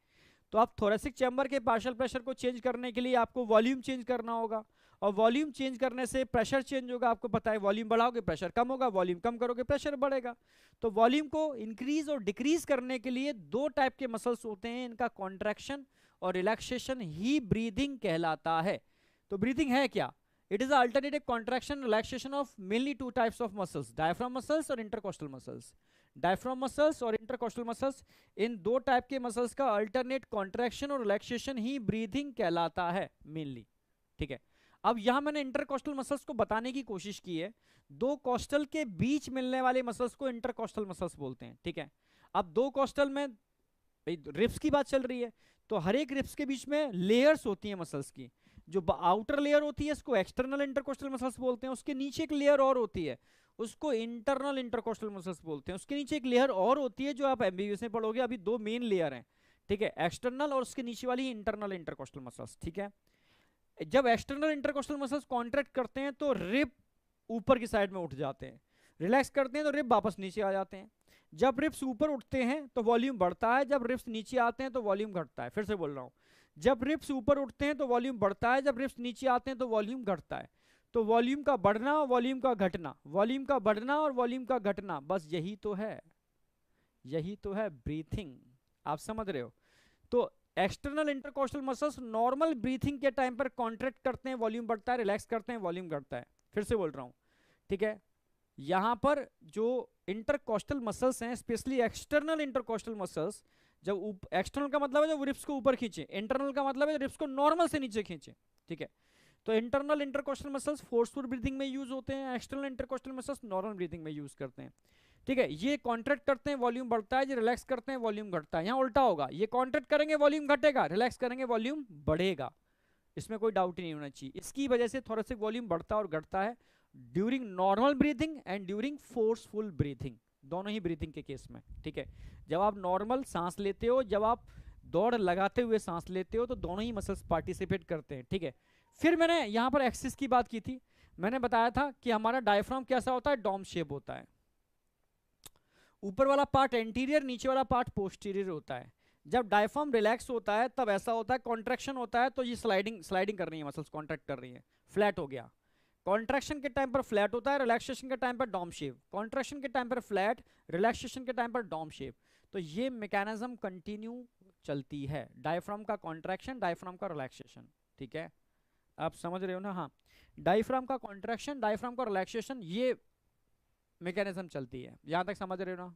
तो आप थोरेसिक चैम्बर के पार्शियल प्रेशर को चेंज करने के लिए आपको वॉल्यूम चेंज करना होगा, और वॉल्यूम चेंज करने से प्रेशर चेंज होगा। आपको पता है, वॉल्यूम बढ़ाओगे प्रेशर कम होगा, वॉल्यूम कम करोगे प्रेशर बढ़ेगा। तो वॉल्यूम को इंक्रीज और डिक्रीज करने के लिए दो टाइप के मसल्स होते हैं, इनका कॉन्ट्रैक्शन और रिलैक्सेशन ही ब्रीदिंग कहलाता है। तो ब्रीदिंग है क्या? It is alternative contraction relaxation of mainly two types of muscles, diaphragm muscles और इंटरकोस्टल मसल्स। डायफ्राम मसल्स और इंटरकोस्टल मसल्स, इन दो टाइप के मसल्स का अल्टरनेट कॉन्ट्रैक्शन और रिलैक्सेशन ही ब्रीदिंग कहलाता है मेनली। ठीक है, अब यहां मैंने इंटरकोस्टल मसल्स को बताने की कोशिश की है। दो कोस्टल के बीच मिलने वाले मसल्स को इंटरकोस्टल मसल्स बोलते हैं। ठीक है, अब दो कोस्टल में रिब्स की बात चल रही है, तो हर एक रिब्स के बीच में लेयर्स होती हैं मसल्स की। जो आउटर लेयर होती है इसको एक्सटर्नल इंटरकोस्टल मसल्स बोलते हैं, उसके नीचे एक लेयर और होती है उसको इंटरनल इंटरकोस्टल मसल्स बोलते हैं, उसके नीचे एक लेयर और होती है जो आप एमबीबीएस में पढ़ोगे। अभी दो मेन लेयर हैं। ठीक है, एक्सटर्नल और उसके नीचे वाली इंटरनल इंटरकोस्टल मसल्स। ठीक है, जब एक्सटर्नल इंटरकोस्टल मसल्स कॉन्ट्रैक्ट करते हैं तो रिब ऊपर की साइड में उठ जाते हैं, रिलैक्स करते हैं तो रिब वापस नीचे आ जाते हैं। जब रिब्स ऊपर उठते हैं तो वॉल्यूम बढ़ता है, जब रिब्स नीचे आते हैं तो वॉल्यूम घटता है। फिर से बोल रहा हूं, जब रिब्स ऊपर उठते हैं तो वॉल्यूम बढ़ता है, जब रिब्स नीचे आते हैं तो वॉल्यूम घटता है। तो वॉल्यूम का बढ़ना और वॉल्यूम का घटना, वॉल्यूम का बढ़ना और वॉल्यूम का घटना, बस यही तो है, यही तो है ब्रीथिंग। आप समझ रहे हो? तो external intercostal muscles normal breathing के टाइम पर कॉन्ट्रैक्ट करते हैं, वॉल्यूम बढ़ता है, रिलैक्स करते हैं, वॉल्यूम घटता है। फिर से बोल रहा हूं, ठीक है, यहां पर जो इंटरकोस्टल मसल्स हैं, स्पेशली एक्सटर्नल इंटरकोस्टल मसल्स, जब एक्सटर्नल का मतलब है जब रिब्स को ऊपर खींचे, इंटरनल का मतलब है रिब्स को नॉर्मल से नीचे खींचे। ठीक है, तो internal intercostal muscles forceful breathing में यूज होते हैं, external intercostal muscles normal breathing में यूज करते हैं। ठीक है, ये कॉन्ट्रैक्ट करते हैं वॉल्यूम बढ़ता है, ये रिलैक्स करते हैं वॉल्यूम घटता है। यहाँ उल्टा होगा, ये कॉन्ट्रैक्ट करेंगे वॉल्यूम घटेगा, रिलैक्स करेंगे वॉल्यूम बढ़ेगा, इसमें कोई डाउट ही नहीं होना चाहिए। इसकी वजह से थोरेसिक वॉल्यूम बढ़ता और घटता है during normal breathing and during forceful breathing, दोनों ही ब्रीथिंग के केस में। ठीक है, जब आप नॉर्मल सांस लेते हो, जब आप दौड़ लगाते हुए सांस लेते हो, तो दोनों ही मसल्स पार्टिसिपेट करते हैं। ठीक है, फिर मैंने यहाँ पर एक्सिस की बात की थी, मैंने बताया था कि हमारा डायफ्राम कैसा होता है, डोम शेप होता है, ऊपर वाला पार्ट एंटीरियर, नीचे वाला पार्ट पोस्टीरियर होता है। जब डायफ्राम रिलैक्स होता है तब ऐसा होता है, कॉन्ट्रैक्शन होता है तो ये स्लाइडिंग कर रही है, मसल्स कॉन्ट्रैक्ट कर रही है, फ्लैट हो गया। कॉन्ट्रैक्शन के टाइम पर फ्लैट होता है, रिलैक्सेशन के टाइम पर डोम शेप, कॉन्ट्रैक्शन के टाइम पर फ्लैट, रिलैक्सेशन के टाइम पर डोम शेप। तो ये मैकेनिज्म कंटिन्यू चलती है, डायफ्राम का कॉन्ट्रैक्शन, डायफ्राम का रिलैक्सेशन। ठीक है, आप समझ रहे हो ना? हाँ, डायफ्राम का कॉन्ट्रैक्शन, डायफ्राम का रिलैक्सेशन, ये मैकेनिज्म चलती है। यहां तक समझ रहे हो ना?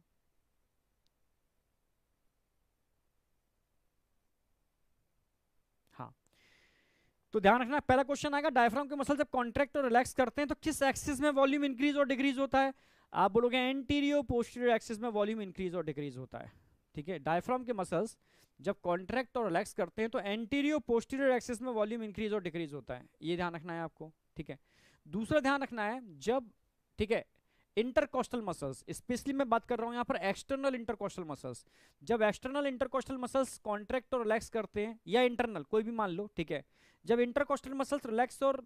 हाँ, तो ध्यान रखना, पहला क्वेश्चन आएगा, डायफ्राम के मसल जब कॉन्ट्रैक्ट और रिलैक्स करते हैं तो किस एक्सिस में वॉल्यूम इंक्रीज और डिक्रीज होता है? आप बोलोगे एंटीरियर पोस्टीरियर एक्सिस में वॉल्यूम इंक्रीज और डिक्रीज होता है। ठीक है, डायफ्राम के मसल्स जब कॉन्ट्रैक्ट और रिलैक्स करते हैं तो एंटीरियर पोस्टीरियर एक्सिस में वॉल्यूम इंक्रीज और डिक्रीज होता है, ये ध्यान रखना है आपको। ठीक है, दूसरा ध्यान रखना है, जब, ठीक है, इंटरकोस्टल मसल्स, स्पेशली मैं बात कर रहा हूं यहां पर एक्सटर्नल इंटरकोस्टल मसल्स, जब एक्सटर्नल इंटरकोस्टल मसल्स कॉन्ट्रैक्ट और रिलैक्स करते हैं, या इंटरनल कोई भी मान लो, ठीक है, जब इंटरकोस्टल मसल्स रिलैक्स और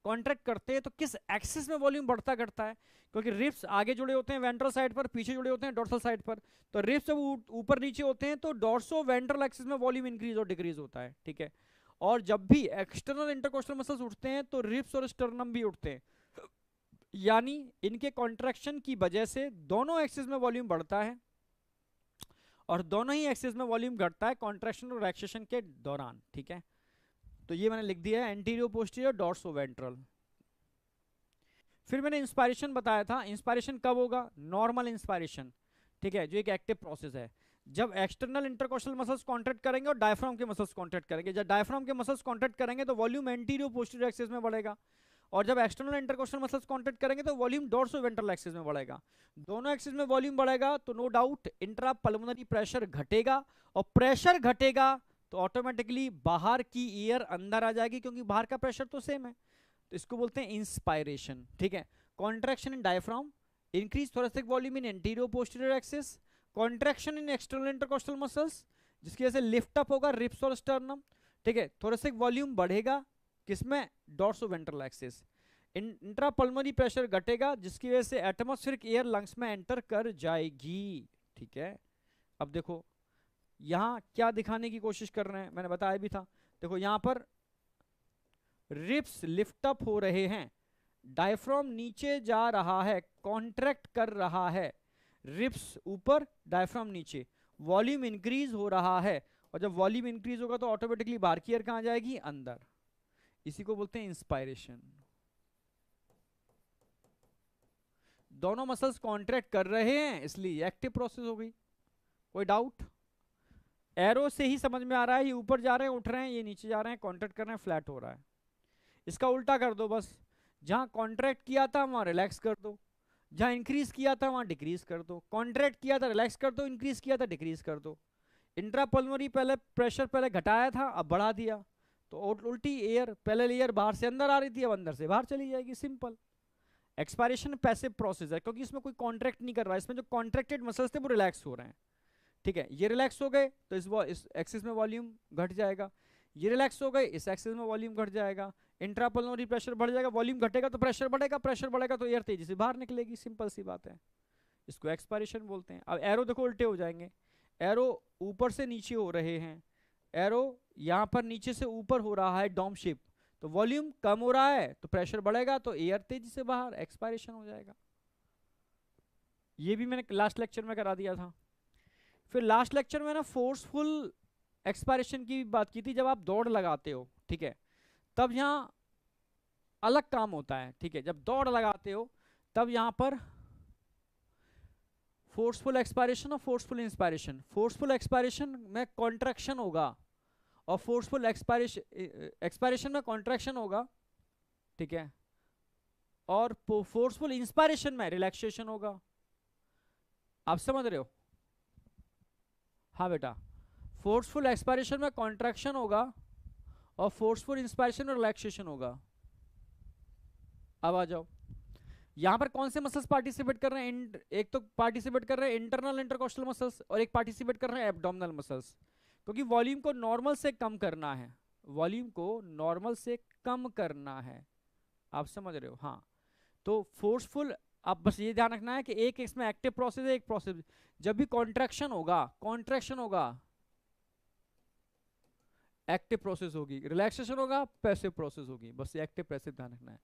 कॉन्ट्रैक्ट करते हैं तो किस एक्सिस में वॉल्यूम बढ़ता घटता है? क्योंकि रिब्स आगे जुड़े होते हैं वेंट्रल साइड पर, पीछे जुड़े होते हैं डोर्सल साइड पर, तो रिब्स जब ऊपर नीचे होते हैं तो डोर्सो वेंट्रल एक्सिस में वॉल्यूम इंक्रीज और डिक्रीज होता है। ठीक है, और जब भी एक्सटर्नल इंटरकोस्टल मसल्स उठते हैं तो रिब्स और स्टर्नम भी उठते हैं, यानी इनके कॉन्ट्रैक्शन की वजह से दोनों एक्सिस में वॉल्यूम बढ़ता है और दोनों ही एक्सिस में वॉल्यूम घटता है कॉन्ट्रैक्शन और रिलैक्सेशन के दौरान। ठीक है, तो ये मैंने लिख दिया है, एंटीरियर पोस्टीरियर डोर्सो वेंट्रल। फिर मैंने इंस्पायरेशन बताया था, इंस्पायरेशन कब होगा? Normal inspiration. ठीक है, जो एक एक्टिव प्रोसेस है, जब एक्सटर्नल इंटरकोस्टल मसल्स कॉन्ट्रैक्ट करेंगे और डायफ्राम के मसल्स कॉन्ट्रैक्ट करेंगे, जब डायफ्राम के मसल्स कॉन्ट्रैक्ट करेंगे तो वॉल्यूम एंटीरियर पोस्टीरियर एक्सिस में बढ़ेगा, और जब एक्सटर्नल इंटरकोस्टल मसल्स कॉन्ट्रैक्ट करेंगे तो वॉल्यूम डोर्सो वेंट्रल एक्सिस में बढ़ेगा। दोनों एक्सिस में वॉल्यूम बढ़ेगा तो no doubt intra pulmonary pressure घटेगा, और प्रेशर घटेगा तो ऑटोमेटिकली बाहर की एयर अंदर आ जाएगी, क्योंकि बाहर का प्रेशर तो सेम है, तो इसको बोलते हैं इंस्पायरेशन। ठीक है, कॉन्ट्रैक्शन इन डायफ्राम, इंक्रीज थोरेसिक वॉल्यूम इन एंटीरियर पोस्टीरियर एक्सिस, कॉन्ट्रैक्शन इन एक्सटर्नल इंटरकोस्टल मसल्स जिसकी वजह से लिफ्ट अप होगा रिब्स और स्टर्नम। ठीक है, थोरेसिक वॉल्यूम बढ़ेगा किसमें? Dorso ventral axis. Intrapulmonary pressure घटेगा जिसकी वजह से एटमॉस्फेरिक एयर लंग्स में एंटर कर जाएगी। ठीक है, अब देखो यहां क्या दिखाने की कोशिश कर रहे हैं, मैंने बताया भी था, देखो यहां पर रिब्स लिफ्ट अप हो रहे हैं, डायफ्राम नीचे जा रहा है, कॉन्ट्रैक्ट कर रहा है, रिब्स ऊपर डायफ्राम नीचे, वॉल्यूम इंक्रीज हो रहा है, और जब वॉल्यूम इंक्रीज होगा तो ऑटोमेटिकली बाहर की एयर कहां जाएगी? अंदर। इसी को बोलते हैं इंस्पायरेशन। दोनों मसल्स कॉन्ट्रैक्ट कर रहे हैं इसलिए एक्टिव प्रोसेस हो गई। कोई डाउट? एरो से ही समझ में आ रहा है, ये ऊपर जा रहे हैं उठ रहे हैं, ये नीचे जा रहे हैं कॉन्ट्रैक्ट कर रहे हैं फ्लैट हो रहा है। इसका उल्टा कर दो, बस जहां कॉन्ट्रैक्ट किया था वहां रिलैक्स कर दो, जहां इंक्रीज किया था वहां डिक्रीज कर दो, कॉन्ट्रैक्ट किया था रिलैक्स कर दो, इंक्रीज किया था डिक्रीज कर दो। इंट्रापल्मोनरी पहले प्रेशर पहले घटाया था अब बढ़ा दिया, तो उल्टी एयर, पहले लेयर बाहर से अंदर आ रही थी अब अंदर से बाहर चली जाएगी, सिंपल। एक्सपायरेशन पैसिव प्रोसेस है क्योंकि इसमें कोई कॉन्ट्रैक्ट नहीं कर रहा है, इसमें जो कॉन्ट्रैक्टेड मसल्स थे वो रिलैक्स हो रहे हैं। ठीक है, ये रिलैक्स हो गए तो इस एक्सिस में वॉल्यूम घट जाएगा, ये रिलैक्स हो गए इस एक्सिस में वॉल्यूम घट जाएगा, इंट्रापल्मोनरी प्रेशर बढ़ जाएगा, वॉल्यूम घटेगा तो प्रेशर बढ़ेगा, प्रेशर बढ़ेगा तो एयर तेजी से बाहर निकलेगी, सिंपल सी बात है, इसको एक्सपायरेशन बोलते हैं। अब एरो देखो उल्टे हो जाएंगे, एरो ऊपर से नीचे हो रहे हैं, एरो यहाँ पर नीचे से ऊपर हो रहा है डोम शेप, तो वॉल्यूम कम हो रहा है तो प्रेशर बढ़ेगा तो एयर तेजी से बाहर, एक्सपायरेशन हो जाएगा। ये भी मैंने लास्ट लेक्चर में करा दिया था। फिर लास्ट लेक्चर में ना फोर्सफुल एक्सपायरेशन की बात की थी, जब आप दौड़ लगाते हो, ठीक है, तब यहाँ अलग काम होता है। ठीक है, जब दौड़ लगाते हो तब यहाँ पर फोर्सफुल एक्सपायरेशन और फोर्सफुल इंस्पायरेशन, फोर्सफुल एक्सपायरेशन में कॉन्ट्रैक्शन होगा और फोर्सफुल एक्सपायरेशन में कॉन्ट्रैक्शन होगा, ठीक है, और फोर्सफुल इंस्पायरेशन में रिलैक्सेशन होगा। आप समझ रहे हो? हाँ बेटा, फोर्सफुल एक्सपायरेशन में कॉन्ट्रैक्शन होगा और फोर्सफुल इंस्पायरेशन में रिलैक्सेशन होगा। अब आ जाओ, यहां पर कौन से मसल्स पार्टिसिपेट कर रहे हैं? एक तो पार्टिसिपेट कर रहे हैं इंटरनल इंटरकोस्टल मसल्स और एक पार्टिसिपेट कर रहे हैं एब्डोमिनल मसल्स, क्योंकि वॉल्यूम को नॉर्मल से कम करना है, वॉल्यूम को नॉर्मल से कम करना है। आप समझ रहे हो? हाँ, तो फोर्सफुल, आप बस ये ध्यान रखना है कि एक इसमें एक्टिव प्रोसेस है, एक प्रोसेस। जब भी कॉन्ट्रैक्शन होगा एक्टिव प्रोसेस होगी, रिलैक्सेशन होगा पैसिव प्रोसेस होगी। बस ये एक्टिव पैसिव ध्यान रखना है।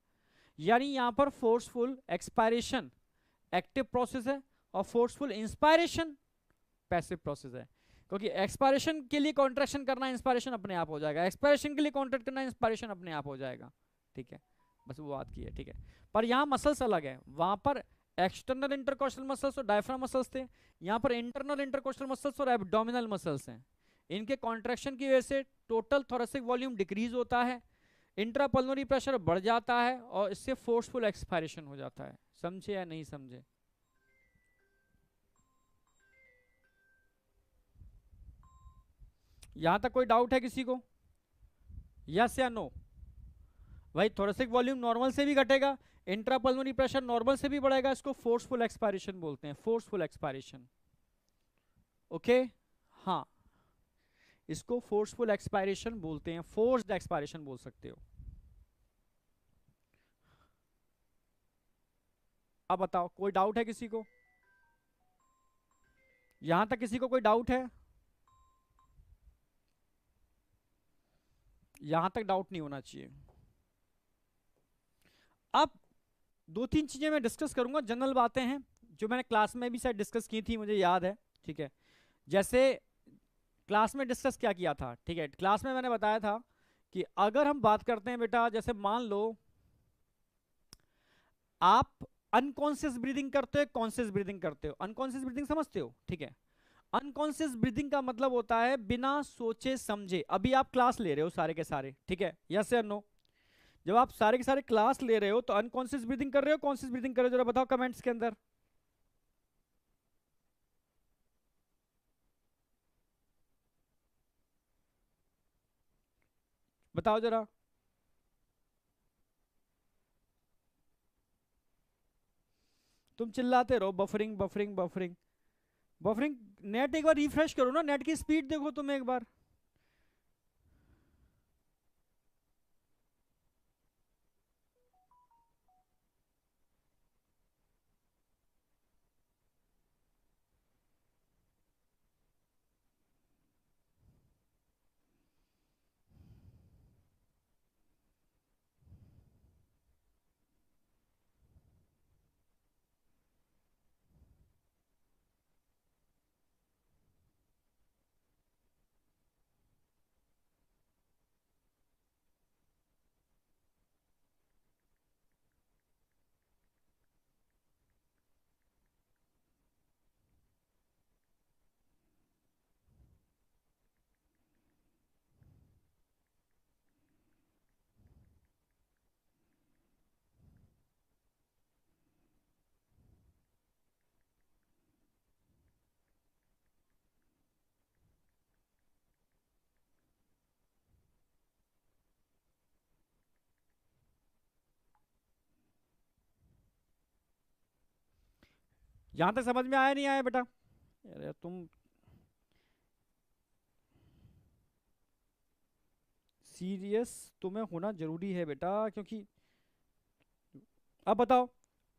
यानी यहां पर फोर्सफुल एक्सपायरेशन एक्टिव प्रोसेस है और फोर्सफुल इंस्पायरेशन पैसिव प्रोसेस है, क्योंकि एक्सपायरेशन के लिए कॉन्ट्रैक्शन करना इंस्पायरेशन अपने आप हो जाएगा, एक्सपायरेशन के लिए कॉन्ट्रैक्ट करना इंस्पायरेशन अपने आप हो जाएगा। ठीक है, बस वो बात की है। ठीक है, पर यहाँ मसल्स अलग है, वहां पर एक्सटर्नल इंटरकोस्टल मसल्स और डायफ्राम मसल्स थे, यहाँ पर इंटरनल इंटरकोस्टल मसल्स और एब्डोमिनल मसल्स हैं। इनके कॉन्ट्रैक्शन की वजह से टोटल थोरेसिक वॉल्यूम डिक्रीज होता है, इंट्रापल्मोनरी प्रेशर बढ़ जाता है और इससे फोर्सफुल एक्सपायरेशन हो जाता है। समझे या नहीं समझे? यहां तक कोई डाउट है किसी को? यस या नो? भाई थोरेसिक वॉल्यूम नॉर्मल से भी घटेगा, इंट्रापल्मोनरी प्रेशर नॉर्मल से भी बढ़ेगा, इसको फोर्सफुल एक्सपायरेशन बोलते हैं, फोर्सफुल एक्सपायरेशन। ओके, हाँ, इसको फोर्सफुल एक्सपायरेशन बोलते हैं, फोर्स्ड एक्सपायरेशन बोल सकते हो। अब बताओ, कोई डाउट है किसी को? यहां तक किसी को कोई डाउट है? यहां तक डाउट नहीं होना चाहिए। अब दो तीन चीजें मैं डिस्कस करूंगा, जनरल बातें हैं जो मैंने क्लास में भी शायद डिस्कस की थी, मुझे याद है। ठीक है, जैसे क्लास में डिस्कस क्या किया था? ठीक है, क्लास में मैंने बताया था कि अगर हम बात करते हैं बेटा, जैसे मान लो आप अनकॉन्शियस ब्रीदिंग करते हो, कॉन्शियस ब्रीदिंग करते हो। अनकॉन्शियस ब्रीदिंग समझते हो? ठीक है, अनकॉन्शियस ब्रीदिंग का मतलब होता है बिना सोचे समझे। अभी आप क्लास ले रहे हो सारे के सारे, ठीक है, यस या नो? जब आप सारे के सारे क्लास ले रहे हो तो अनकॉन्शियस ब्रीदिंग कर रहे हो, कॉन्शियस ब्रीदिंग कर रहे हो? जरा बताओ कमेंट्स के अंदर। बताओ जरा। तुम चिल्लाते रहो buffering buffering buffering buffering. Net एक बार रिफ्रेश करो ना, नेट की स्पीड देखो तुम एक बार। यहां तक समझ में आया नहीं आया बेटा? अरे तुम सीरियस तुम्हें होना जरूरी है बेटा, क्योंकि अब बताओ,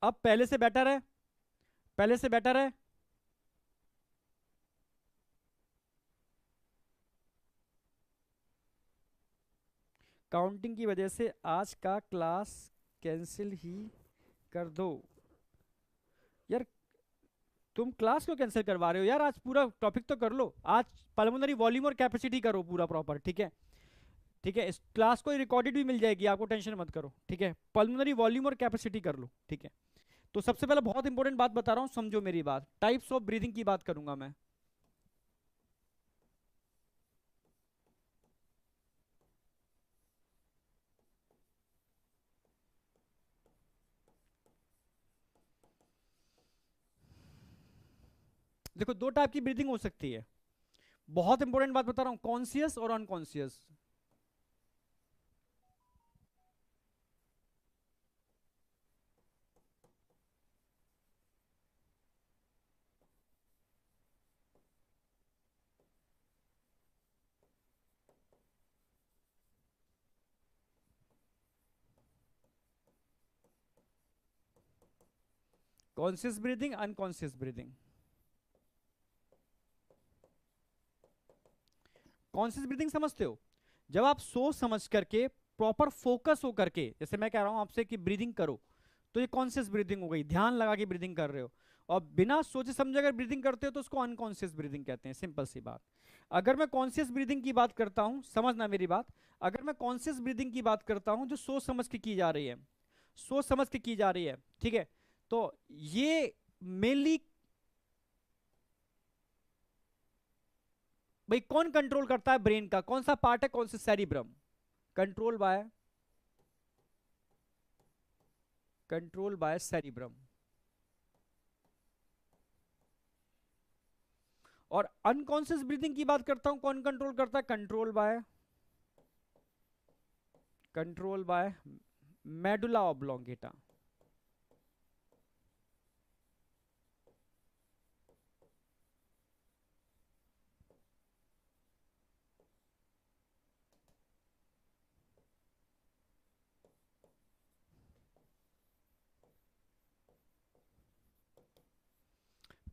अब पहले से बेटर है? पहले से बेटर है? काउंटिंग की वजह से आज का क्लास कैंसिल ही कर दो। यार तुम क्लास क्यों कैंसिल करवा रहे हो यार? आज पूरा टॉपिक तो कर लो, आज पल्मोनरी वॉल्यूम और कैपेसिटी करो पूरा प्रॉपर। ठीक है, ठीक है, इस क्लास को रिकॉर्डेड भी मिल जाएगी आपको, टेंशन मत करो। ठीक है, पल्मोनरी वॉल्यूम और कैपेसिटी कर लो। ठीक है, तो सबसे पहले बहुत इंपॉर्टेंट बात बता रहा हूं, समझो मेरी बात। टाइप्स ऑफ ब्रीदिंग की बात करूंगा मैं। देखो दो टाइप की ब्रीदिंग हो सकती है, बहुत इंपॉर्टेंट बात बता रहा हूं, कॉन्शियस और unconscious. Conscious breathing, unconscious breathing. Conscious breathing समझते हो, जब आप सोच समझ करके प्रॉपर फोकस हो करके, जैसे मैं कह रहा हूं आपसे कि ब्रीदिंग करो, तो ये कॉन्शियस ब्रीदिंग हो गई, ध्यान लगा के ब्रीदिंग कर रहे हो। और बिना सोचे समझे अगर ब्रीदिंग करते हो तो उसको अनकॉन्शियस ब्रीदिंग कहते हैं, सिंपल सी बात। अगर मैं कॉन्शियस ब्रीदिंग की बात करता हूं, समझना मेरी बात, अगर मैं कॉन्शियस ब्रीदिंग की बात करता हूं जो सोच समझ के की जा रही है, सोच समझ के की जा रही है, ठीक है, तो ये मेनली भाई कौन कंट्रोल करता है ब्रेन का, कौन सा पार्ट है, कौन सा सेरिब्रम, कंट्रोल बाय सेरिब्रम। और अनकॉन्शियस ब्रीदिंग की बात करता हूं, कौन कंट्रोल करता है, कंट्रोल बाय मेडुला ऑब्लोंगेटा।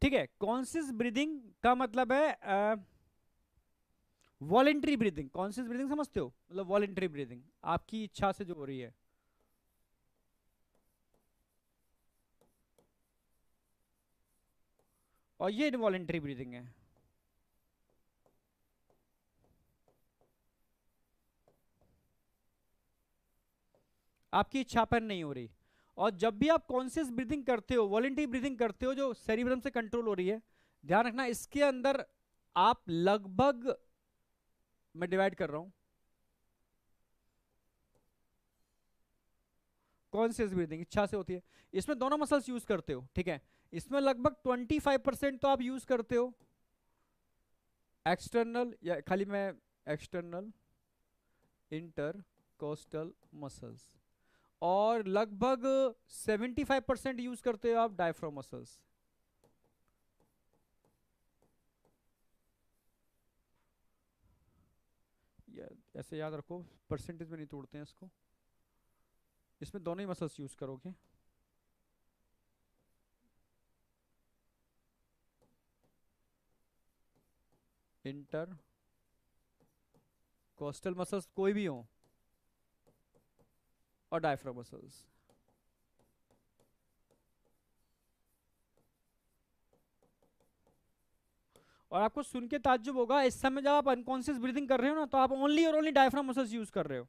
ठीक है, कॉन्शियस ब्रीदिंग का मतलब है वॉलेंट्री ब्रीदिंग। कॉन्शियस ब्रीदिंग समझते हो, मतलब वॉलेंट्री ब्रीदिंग आपकी इच्छा से जो हो रही है। और ये इनवॉलेंट्री ब्रीदिंग है। आपकी इच्छा पर नहीं हो रही। और जब भी आप कॉन्शियस ब्रीदिंग करते हो, वॉलेंट्री ब्रीदिंग करते हो जो सेरिब्रम से कंट्रोल हो रही है, ध्यान रखना इसके अंदर आप लगभग, मैं डिवाइड कर रहा हूं, कॉन्शियस ब्रीदिंग इच्छा से होती है, इसमें दोनों मसल्स यूज करते हो, ठीक है। इसमें लगभग 25% तो आप यूज करते हो एक्सटर्नल, या खाली मैं एक्सटर्नल इंटरकोस्टल मसल्स, और लगभग 75% यूज करते हो आप डायफ्राम मसल्स। ऐसे याद रखो, परसेंटेज में नहीं तोड़ते हैं इसको, इसमें दोनों ही मसल्स यूज करोगे। इंटर कोस्टल मसल्स कोई भी हो, और डायफ्राम मसल्स। और आपको सुन के ताज्जुब होगा, इस समय जब आप अनकॉन्शियस ब्रीदिंग कर रहे हो ना, तो आप ओनली और ओनली डायफ्राम मसल्स यूज कर रहे हो।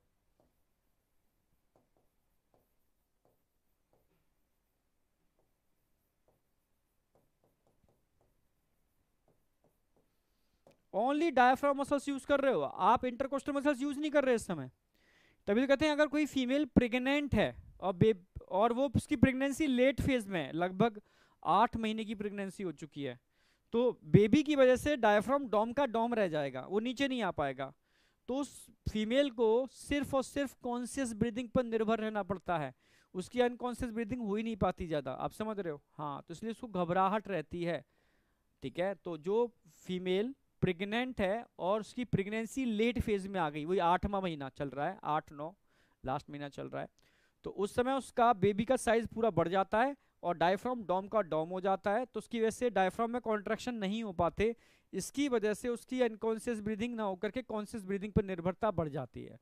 ओनली डायफ्राम मसल्स यूज कर रहे हो, आप इंटरकोस्टल मसल्स यूज नहीं कर रहे इस समय। तभी तो कहते हैं अगर कोई फीमेल प्रेग्नेंट है और वो उसकी प्रेगनेंसी लेट फेज में है, लगभग 8 महीने की प्रेगनेंसी हो चुकी है, तो बेबी की वजह से डायफ्राम डॉम का डॉम रह जाएगा, वो नीचे नहीं आ पाएगा। तो उस फीमेल को सिर्फ और सिर्फ कॉन्शियस ब्रीदिंग पर निर्भर रहना पड़ता है, उसकी अनकॉन्शियस ब्रीदिंग हो ही नहीं पाती ज्यादा, आप समझ रहे हो, हाँ, तो इसलिए उसको घबराहट रहती है। ठीक है, तो जो फीमेल प्रेग्नेंट है और उसकी प्रेगनेंसी लेट फेज में आ गई, वही 8वां महीना चल रहा है, 8-9 लास्ट महीना चल रहा है, तो उस समय उसका बेबी का साइज पूरा बढ़ जाता है और डायफ्राम डॉम का डॉम हो जाता है, तो उसकी वजह से डायफ्राम में कॉन्ट्रैक्शन नहीं हो पाते, इसकी वजह से उसकी अनकॉन्शियस ब्रीदिंग ना होकर के कॉन्शियस ब्रीदिंग पर निर्भरता बढ़ जाती है।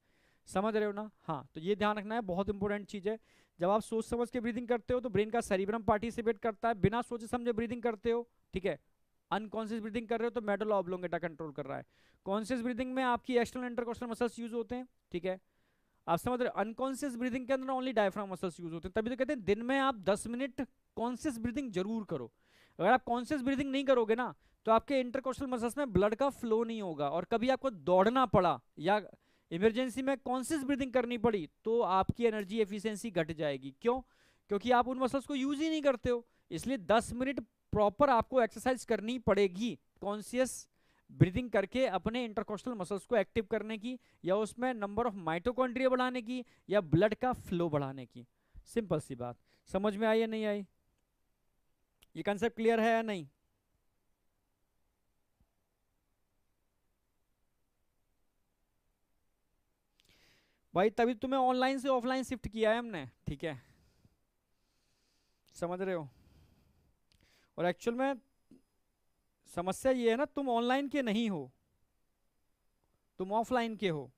समझ रहे हो ना, हाँ, तो ये ध्यान रखना है, बहुत इंपॉर्टेंट चीज है। जब आप सोच समझ के ब्रीदिंग करते हो तो ब्रेन का सेरिब्रम पार्टिसिपेट करता है, बिना सोचे समझे ब्रीदिंग करते हो, ठीक है, अनकॉन्शियस ब्रीदिंग कर रहे हो तो मेडुला ऑब्लोंगेटा कंट्रोल कर रहा है। कॉन्शियस ब्रीदिंग में आपकी एक्सटर्नल इंटरकोस्टल मसल्स यूज होते हैं, ठीक है, आप समझ रहे हो। अनकॉन्शियस ब्रीदिंग के अंदर ओनली डायफ्राम मसल्स यूज होते हैं, तभी तो कहते हैं दिन में आप 10 मिनट कॉन्शियस ब्रीदिंग जरूर करो। अगर आप कॉन्शियस ब्रीदिंग नहीं करोगे ना, तो आपके इंटरकोस्टल मसल्स में ब्लड का फ्लो नहीं होगा, और कभी आपको दौड़ना पड़ा या इमरजेंसी में कॉन्शियस ब्रीदिंग करनी पड़ी तो आपकी एनर्जी एफिशिएंसी घट जाएगी। क्यों? क्योंकि आप उन मसल्स को यूज ही नहीं करते हो। इसलिए 10 मिनट प्रॉपर आपको एक्सरसाइज करनी पड़ेगी कॉन्शियस ब्रीदिंग करके अपने इंटरकोस्टल मसल्स को एक्टिव करने की, या उसमें नंबर ऑफ माइटोकॉन्ड्रिया बढ़ाने की, या ब्लड का फ्लो बढ़ाने की। सिंपल सी बात। समझ में आई या नहीं आई? ये कंसेप्ट क्लियर है या नहीं? भाई तभी तुम्हें ऑनलाइन से ऑफलाइन शिफ्ट किया है हमने, ठीक है, समझ रहे हो? और एक्चुअल में समस्या ये है ना, तुम ऑनलाइन के नहीं हो, तुम ऑफलाइन के हो।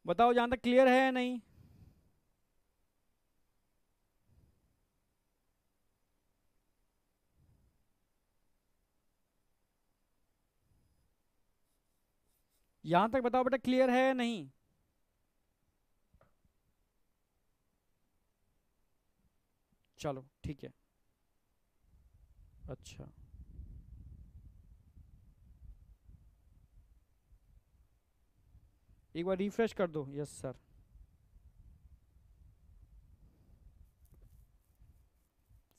बताओ जहां तक क्लियर है या नहीं? यहां तक बताओ बेटा, क्लियर है या नहीं? चलो ठीक है। अच्छा, एक बार रिफ्रेश कर दो। Yes sir.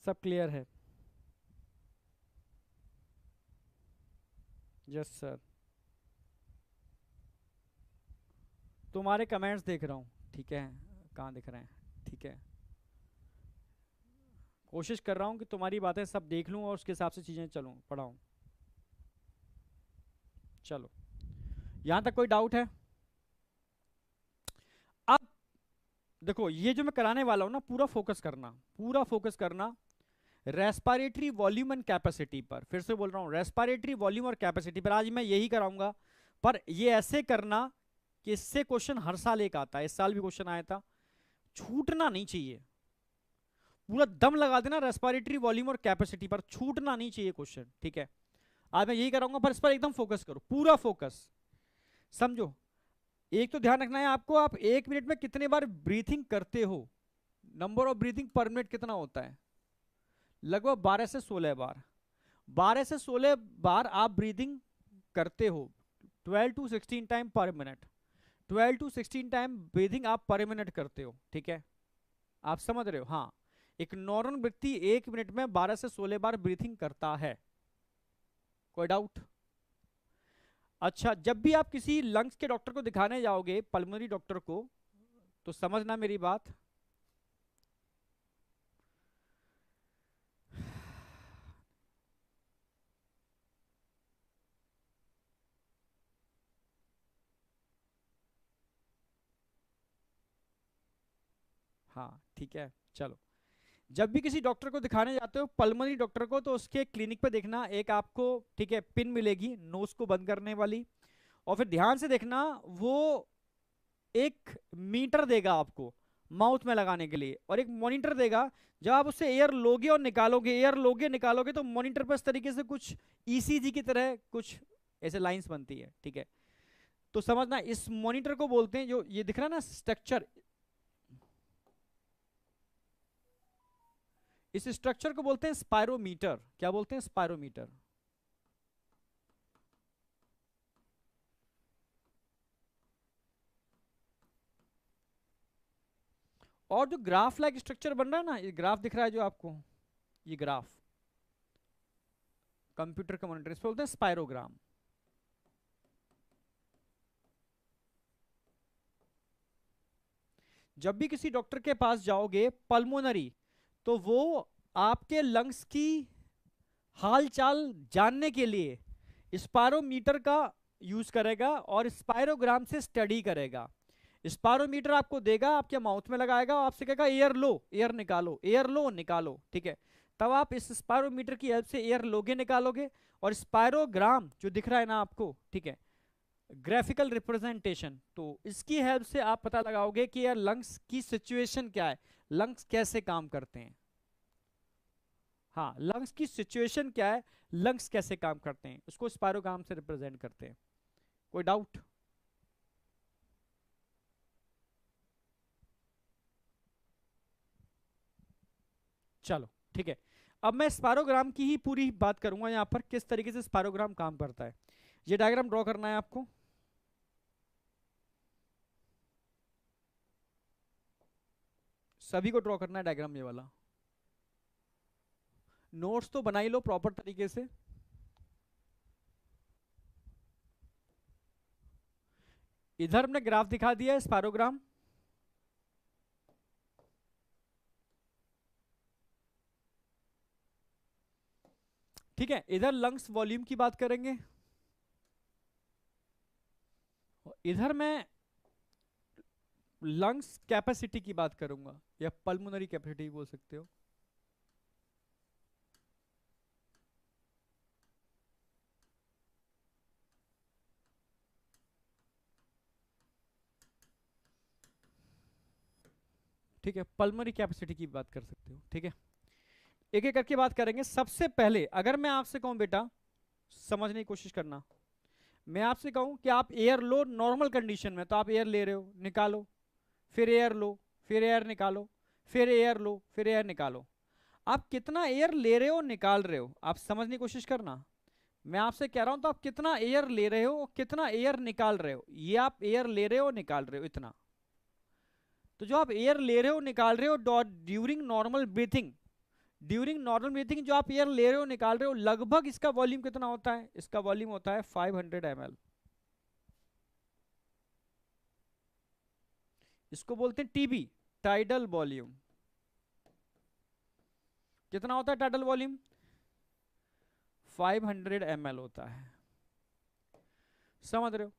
सब क्लियर है? Yes sir. तुम्हारे कमेंट्स देख रहा हूँ, ठीक है, कहाँ दिख रहे हैं? ठीक है, कोशिश कर रहा हूँ कि तुम्हारी बातें सब देख लूँ और उसके हिसाब से चीज़ें चलूँ पढ़ाऊँ। चलो, यहाँ तक कोई डाउट है? अब देखो, ये जो मैं कराने वाला हूँ ना, पूरा फोकस करना, पूरा फोकस करना रेस्पिरेटरी वॉल्यूम एंड कैपेसिटी पर। फिर से बोल रहा हूँ, रेस्पिरेटरी वॉल्यूम और कैपेसिटी पर आज मैं यही कराऊंगा। पर ये ऐसे करना कि इससे क्वेश्चन हर साल एक आता है, इस साल भी क्वेश्चन आया था, छूटना नहीं चाहिए। पूरा दम लगा देना रेस्पिरेटरी वॉल्यूम और कैपेसिटी पर, छूटना नहीं चाहिए क्वेश्चन, ठीक है? आज मैं यही कराऊंगा, पर इस पर एकदम फोकस करो, पूरा फोकस, समझो। एक तो ध्यान रखना है आपको, आप 1 मिनट में कितने बार ब्रीथिंग करते हो, नंबर ऑफ ब्रीथिंग पर मिनट कितना होता है? लगभग 12 से 16 बार। 12 से 16 बार आप ब्रीदिंग करते हो, 12 to 16 time per minute, 12 to 16 time breathing आप पर मिनट करते हो, ठीक है? आप समझ रहे हो? हाँ, एक नॉर्मल व्यक्ति 1 मिनट में 12 से 16 बार ब्रीथिंग करता है। कोई डाउट? अच्छा, जब भी आप किसी लंग्स के डॉक्टर को दिखाने जाओगे, पल्मोनरी डॉक्टर को, तो समझना मेरी बात, हाँ ठीक है। चलो, जब भी किसी डॉक्टर को दिखाने जाते हो, पल्मोनरी डॉक्टर को, तो उसके क्लिनिक पे देखना, एक आपको, ठीक है, पिन मिलेगी नोज को बंद करने वाली, और फिर ध्यान से देखना, वो एक मीटर देगा आपको माउथ में लगाने के लिए, और एक मॉनिटर देगा। जब आप उससे एयर लोगे और निकालोगे, एयर लोगे निकालोगे, तो मॉनिटर पर इस तरीके से कुछ ईसीजी की तरह कुछ ऐसे लाइंस बनती है, ठीक है? तो समझना, इस मॉनिटर को बोलते हैं, जो ये दिख रहा है ना स्ट्रक्चर, इस स्ट्रक्चर को बोलते हैं स्पायरोमीटर। क्या बोलते हैं? स्पायरोमीटर। और जो ग्राफ लाइक स्ट्रक्चर बन रहा है ना, ये ग्राफ दिख रहा है जो आपको, ये ग्राफ, कंप्यूटर का मॉनिटर, इसको बोलते हैं स्पायरोग्राम। जब भी किसी डॉक्टर के पास जाओगे पल्मोनरी, तो वो आपके लंग्स की हालचाल जानने के लिए स्पायरोमीटर का यूज करेगा और स्पायरोग्राम से स्टडी करेगा। स्पायरोमीटर आपको देगा, आपके माउथ में लगाएगा और आपसे कहेगा एयर लो, एयर निकालो, एयर लो, निकालो, ठीक है? तब आप इस स्पायरोमीटर की हेल्प से एयर लोगे, निकालोगे। और स्पायरोग्राम जो दिख रहा है ना आपको, ठीक है, ग्राफिकल रिप्रेजेंटेशन, तो इसकी हेल्प से आप पता लगाओगे कि यार लंग्स की सिचुएशन क्या है, लंग्स कैसे काम करते हैं। हाँ, लंग्स की सिचुएशन क्या है, लंग्स कैसे काम करते हैं, उसको स्पायरोग्राम से रिप्रेजेंट करते हैं। कोई डाउट? चलो ठीक है। अब मैं स्पायरोग्राम की ही पूरी बात करूंगा यहाँ पर, किस तरीके से स्पायरोग्राम काम करता है। ये डायग्राम ड्रॉ करना है आपको। सभी को ड्रॉ करना है डायग्राम ये वाला। नोट्स तो बना ही लो प्रॉपर तरीके से। इधर हमने ग्राफ दिखा दिया है स्पायरोग्राम। ठीक है, इधर लंग्स वॉल्यूम की बात करेंगे, इधर मैं लंग्स कैपेसिटी की बात करूंगा, या पल्मोनरी कैपेसिटी बोल सकते हो। ठीक है, पल्मोनरी कैपेसिटी की बात कर सकते हो। ठीक है, एक एक करके बात करेंगे। सबसे पहले अगर मैं आपसे कहूं बेटा, समझने की कोशिश करना, मैं आपसे कहूं कि आप एयर लो नॉर्मल कंडीशन में, तो आप एयर ले रहे हो, निकालो, फिर एयर लो, फिर एयर निकालो, फिर एयर लो, फिर एयर निकालो। आप कितना एयर ले रहे हो निकाल रहे हो, आप समझने की कोशिश करना। मैं आपसे कह रहा हूं तो आप कितना एयर ले रहे हो, कितना एयर निकाल रहे हो, ये आप एयर ले रहे हो निकाल रहे हो इतना। तो जो आप एयर ले रहे हो निकाल रहे हो during normal breathing, during normal breathing जो आप एयर ले रहे हो निकाल रहे हो, लगभग इसका वॉल्यूम कितना होता है? इसका वॉल्यूम होता है 500 ml। इसको बोलते हैं टीबी, टाइडल वॉल्यूम। कितना होता है टाइडल वॉल्यूम? 500 ml होता है। समझ रहे हो?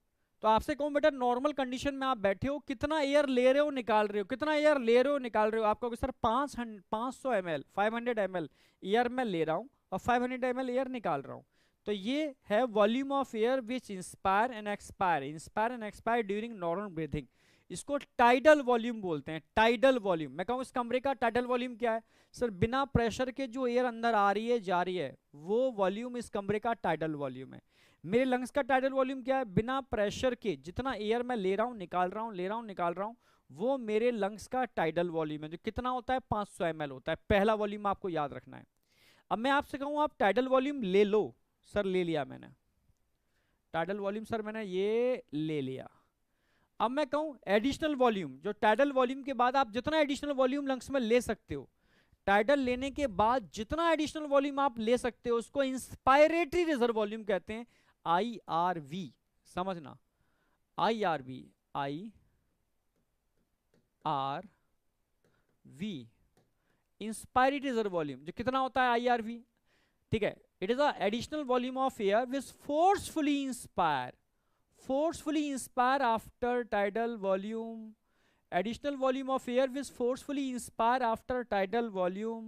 तो आपसे कहूं बेटा नॉर्मल कंडीशन में आप बैठे हो, कितना एयर ले रहे हो निकाल रहे हो, कितना एयर ले रहे हो निकाल रहे हो। आप कहोगे सर 500 ml, 500 ml एयर मैं ले रहा हूं और 500 ml एयर निकाल रहा हूं। तो ये है volume of air which inspire and expire during normal breathing. इसको टाइडल वॉल्यूम बोलते हैं, टाइडल वॉल्यूम। मैं कहूँ इस कमरे का टाइडल वॉल्यूम क्या है? सर बिना प्रेशर के जो एयर अंदर आ रही है जा रही है, वो वॉल्यूम इस कमरे का टाइडल वॉल्यूम है। मेरे लंग्स का टाइडल वॉल्यूम क्या है? बिना प्रेशर के जितना एयर मैं ले रहा हूं निकाल रहा हूं, ले रहा हूं निकाल रहा हूं, वो मेरे लंग्स का टाइडल वॉल्यूम है, जो कितना होता है 500 ml होता है। पहला वॉल्यूम आपको याद रखना है। अब मैं आपसे कहूं आप टाइडल वॉल्यूम ले लो। सर ले लिया मैंने टाइडल वॉल्यूम, सर मैंने ये ले लिया। अब मैं कहूं एडिशनल वॉल्यूम, जो टाइडल वॉल्यूम के बाद आप जितना एडिशनल वॉल्यूम लंग्स में ले सकते हो, टाइडल लेने के बाद जितना एडिशनल वॉल्यूम आप ले सकते हो, उसको इंस्पायरेटरी रिजर्व वॉल्यूम कहते हैं, IRV। समझना, IRV, IRV inspiratory reserve volume, जो कितना होता है IRV। ठीक है, it is a additional volume of air which forcefully inspire after tidal volume, additional volume of air which forcefully inspire after tidal volume।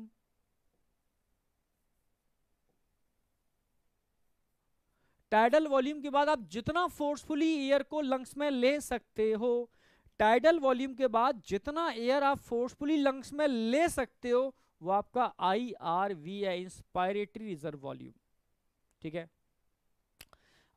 Tidal volume के बाद आप जितना फोर्सफुली एयर को लंग्स में ले सकते हो, टाइडल वॉल्यूम के बाद जितना एयर आप फोर्सफुली लंग्स में ले सकते हो, वो आपका IRV है, इंस्पायरेटरी रिजर्व वॉल्यूम। ठीक है,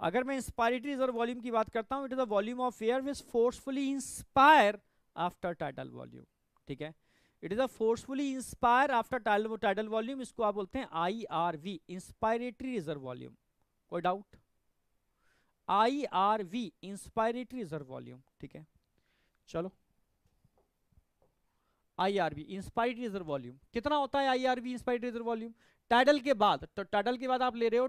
अगर मैं इंस्पायरेटरी रिजर्व वॉल्यूम की बात करता हूं, it is the volume of air which forcefully inspire after tidal volume. ठीक है, it is a forcefully inspire after tidal volume, इसको आप बोलते हैं IRV, इंस्पायरेटरी रिजर्व वॉल्यूम। कोई doubt? IRV inspiratory reserve volume. ठीक है, चलो IRV इंस्पायरेटरी रिजर्व वॉल्यूम कितना होता है? IRV inspiratory reserve volume tidal के बाद, तो टाइडल के बाद आप ले रहे हो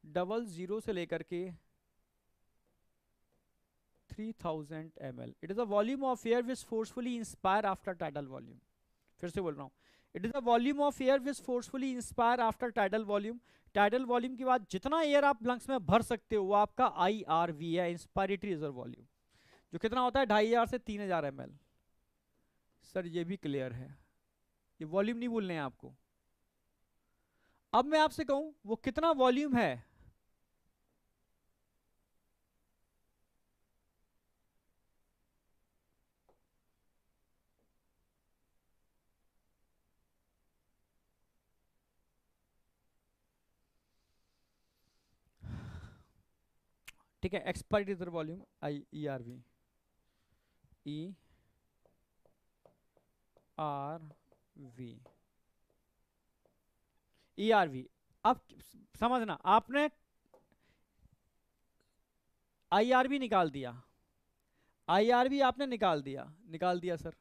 2500 से लेकर के 3000 ml। It is a volume of air which forcefully inspire after tidal volume. फिर से बोल रहा हूं, it is a volume of air which forcefully inspire after tidal volume. Tidal volume के बाद जितना एयर आप लंग्स में भर सकते हो, वो आपका IRV है, इंस्पायरेटरी रिजर्व वॉल्यूम, जो कितना होता है 2500 से 3000 ml। सर ये भी क्लियर है, ये वॉल्यूम नहीं भूलने हैं आपको। अब मैं आपसे कहूं वो कितना वॉल्यूम है, ठीक है, expiratory reserve volume IERV, ERV। ERV। अब समझना, आपने IRV निकाल दिया, IRV आपने निकाल दिया सर।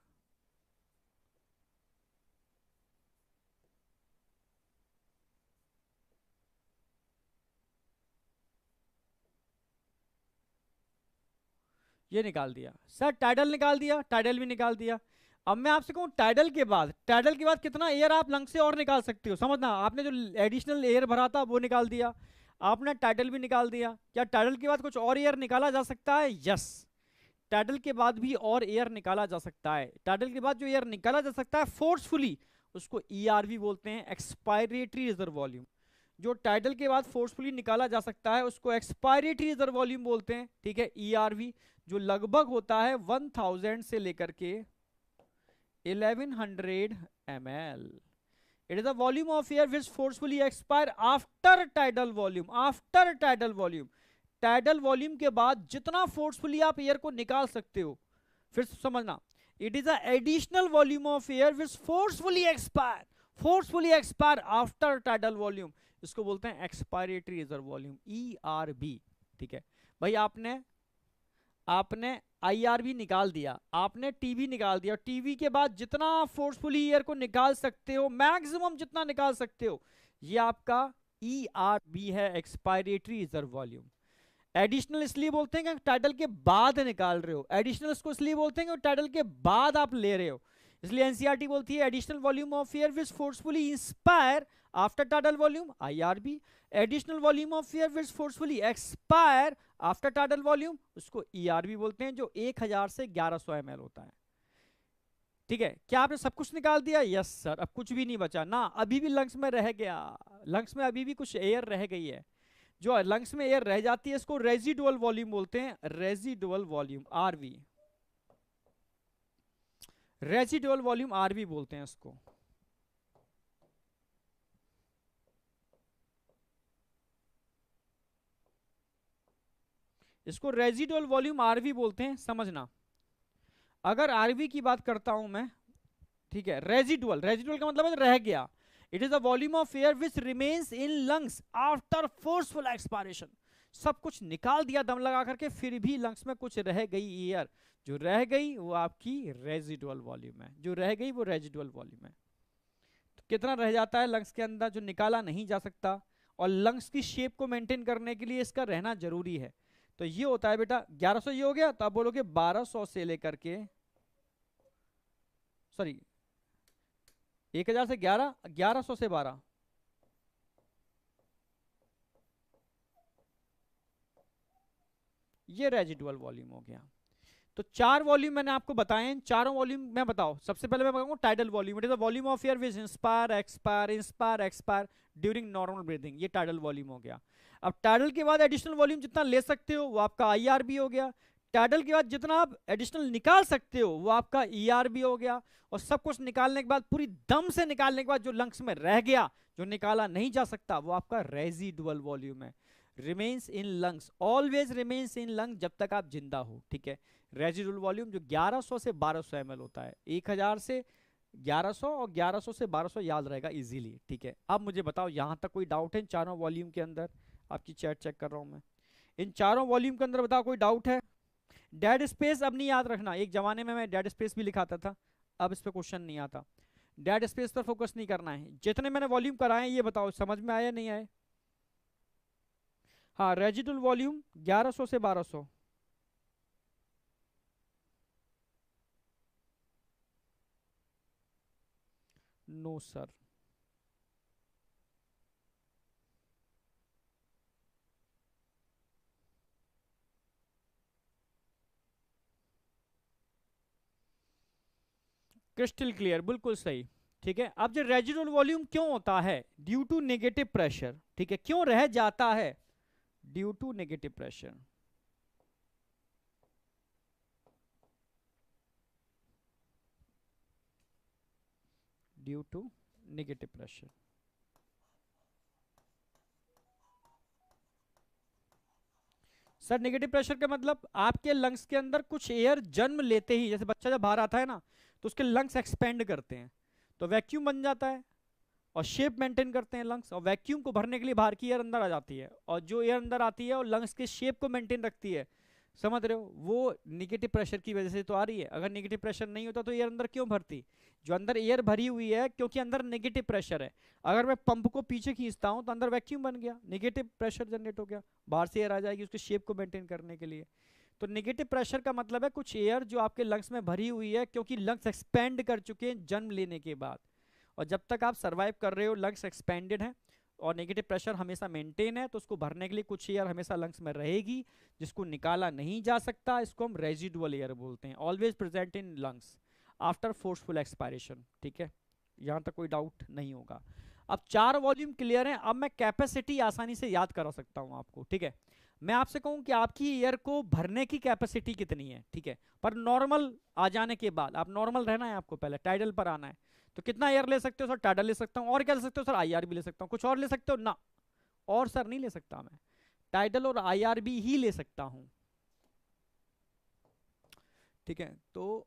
ये निकाल दिया सर, टाइडल निकाल दिया, टाइडल भी निकाल दिया। अब मैं आपसे कहूं टाइडल के बाद कितना एयर आप लंग से और निकाल सकते हो, समझना। आपने जो एडिशनल एयर भरा था वो निकाल दिया, आपने टाइडल भी निकाल दिया। क्या टाइडल के बाद कुछ और एयर निकाला जा सकता है? यस, टाइडल के बाद भी और एयर निकाला जा सकता है। टाइडल के बाद जो एयर निकाला जा सकता है फोर्सफुली, उसको ERV बोलते हैं, एक्सपायरेटरी रिजर्व वॉल्यूम। जो टाइडल के बाद फोर्सफुली निकाला जा सकता है उसको एक्सपायरेटरी रिजर्व वॉल्यूम बोलते हैं, ठीक है, ERV। जो लगभग होता है 1000 से लेकर के 1100 ml। It is the volume of air which forcefully expire after tidal volume. After tidal volume, tidal volume के बाद जितना फोर्सफुली आप एयर को निकाल सकते हो। फिर समझना, it is additional volume of air which forcefully expire after tidal volume. इसको बोलते हैं एक्सपायरेटरी रिजर्व वॉल्यूम, ERV। ठीक है भाई, आपने IRV निकाल दिया, आपने TB निकाल दिया। TB के बाद जितना फोर्सफुली एयर को निकाल सकते हो, मैक्सिमम जितना निकाल सकते हो, ये आपका ERV है, एक्सपायरेटरी रिजर्व वॉल्यूम। एडिशनल इसलिए बोलते हैं कि टाइडल के बाद निकाल रहे हो, एडिशनल इसको इसलिए बोलते हैं कि टाइडल के बाद आप ले रहे हो। इसलिए NCERT बोलती है additional volume of air which forcefully inspire after tidal volume, IRV। Additional volume of air which forcefully expire after tidal volume, उसको ERV बोलते हैं, जो 1000 से 1100 ml होता है। ठीक है, क्या आपने सब कुछ निकाल दिया? यस सर, अब कुछ भी नहीं बचा ना, अभी भी लंग्स में रह गया, लंग्स में अभी भी कुछ एयर रह गई है। जो लंग्स में एयर रह जाती है इसको रेजिडुअल वॉल्यूम बोलते हैं, residual volume, RV। Residual volume RV बोलते हैं इसको। इसको रेजिडुअल वॉल्यूम RV बोलते हैं, समझना। अगर RV की बात करता हूं मैं, ठीक है, रेजिडुअल का मतलब है रह गया। It is the volume of air which remains in lungs after forceful expiration. सब कुछ निकाल दिया दम लगा करके, फिर भी लंग्स में कुछ रह गई एयर, जो रह गई वो आपकी रेजिडुअल वॉल्यूम है, जो रह गई वो रेजिडुअल वॉल्यूम है। तो कितना रह जाता है लंग्स के अंदर जो निकाला नहीं जा सकता, और लंग्स की शेप को मेंटेन करने के लिए इसका रहना जरूरी है। तो ये होता है बेटा 1100, ये हो गया। तो आप बोलोगे 1200 से लेकर के, सॉरी 1000 से 11, 1100 से 12, ये रेजिडुअल वॉल्यूम हो गया। तो 4 वॉल्यूम मैंने आपको बताए हैं, चारों वॉल्यूम मैं बताओ। सबसे पहले मैं बताऊंगा tidal volume. It is the volume of air which inspire expire during normal breathing, ये टाइडल वॉल्यूम हो गया। अब टाइडल के बाद एडिशनल वॉल्यूम जितना ले सकते हो वो आपका IRB हो गया। टाइडल के बाद जितना आप एडिशनल निकाल सकते हो वो आपका ERB हो गया। और सब कुछ निकालने के बाद, पूरी दम से निकालने के बाद जो लंग्स में रह गया, जो निकाला नहीं जा सकता, वो आपका रेजिडुअल वॉल्यूम है। Remains in lungs, always remains in lungs जब तक आप जिंदा हो, ठीक है। रेजिडुअल वॉल्यूम जो 1100 से 1200 ml होता है, 1000 से 1100 और 1100 से 1200 याद रहेगा इजीली, ठीक है। अब मुझे बताओ यहां तक कोई डाउट है इन चारों वॉल्यूम के अंदर? आपकी चैट चेक कर रहा हूं मैं। इन चारों वॉल्यूम के अंदर बताओ कोई डाउट है? डेड स्पेस अब नहीं याद रखना, एक जमाने में मैं डेड स्पेस भी लिखाता था, अब इस पे क्वेश्चन नहीं आता। डेड स्पेस पर फोकस नहीं करना है। जितने मैंने वॉल्यूम कराए ये बताओ समझ में आया नहीं आए? हाँ, रेजिडुअल वॉल्यूम 1100 से 1200। नो सर, क्रिस्टल क्लियर, बिल्कुल सही। ठीक है, अब जो रेजिडुअल वॉल्यूम क्यों होता है? ड्यू टू नेगेटिव प्रेशर, ठीक है। क्यों रह जाता है? Due to negative pressure. Due to negative pressure. Sir negative pressure का मतलब आपके लंग्स के अंदर कुछ एयर जन्म लेते ही, जैसे बच्चा जब बाहर आता है ना तो उसके लंग्स एक्सपेंड करते हैं तो वैक्यूम बन जाता है। और शेप मेंटेन करते हैं लंग्स, और वैक्यूम को भरने के लिए बाहर की एयर अंदर आ जाती है, और जो एयर अंदर आती है और लंग्स के शेप को मेंटेन रखती है, समझ रहे हो, वो नेगेटिव प्रेशर की वजह से तो आ रही है। अगर नेगेटिव प्रेशर नहीं होता तो एयर अंदर क्यों भरती? जो अंदर एयर भरी हुई है क्योंकि अंदर नेगेटिव प्रेशर है। अगर मैं पंप को पीछे खींचता हूं तो अंदर वैक्यूम बन गया, नेगेटिव प्रेशर जनरेट हो गया, बाहर से एयर आ जाएगी उसके शेप को मेंटेन करने के लिए। तो नेगेटिव प्रेशर का मतलब है कुछ एयर जो आपके लंग्स में भरी हुई है, क्योंकि लंग्स एक्सपेंड कर चुके हैं जन्म लेने के बाद, और जब तक आप सर्वाइव कर रहे हो लंग्स एक्सपेंडेड है और नेगेटिव प्रेशर हमेशा मेंटेन है, तो उसको भरने के लिए कुछ एयर हमेशा लंग्स में रहेगी जिसको निकाला नहीं जा सकता। इसको हम रेजिडुअल एयर बोलते हैं, always present in lungs after forceful expiration. ठीक है, यहां तक कोई डाउट नहीं होगा। अब 4 वॉल्यूम क्लियर है। अब मैं कैपेसिटी आसानी से याद करा सकता हूं आपको। ठीक है, मैं आपसे कहूं कि आपकी एयर को भरने की कैपेसिटी कितनी है, ठीक है, पर नॉर्मल आ जाने के बाद, आप नॉर्मल रहना है आपको, पहले टाइडल पर आना है, तो कितना एयर ले सकते हो सर? टाइडल ले सकता हूं, और क्या ले सकते हो सर? आईआर भी ले सकता हूं, कुछ और ले सकते हो ना? और सर नहीं ले सकता मैं, टाइडल और आईआरबी ही ले सकता हूं। ठीक है, तो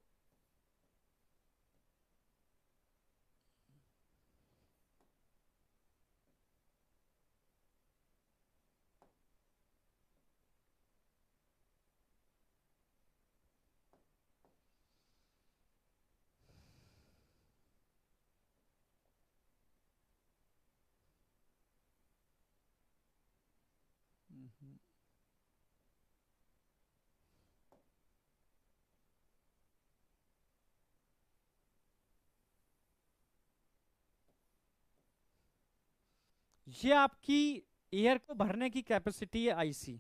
ये आपकी एयर को भरने की कैपेसिटी है आईसी,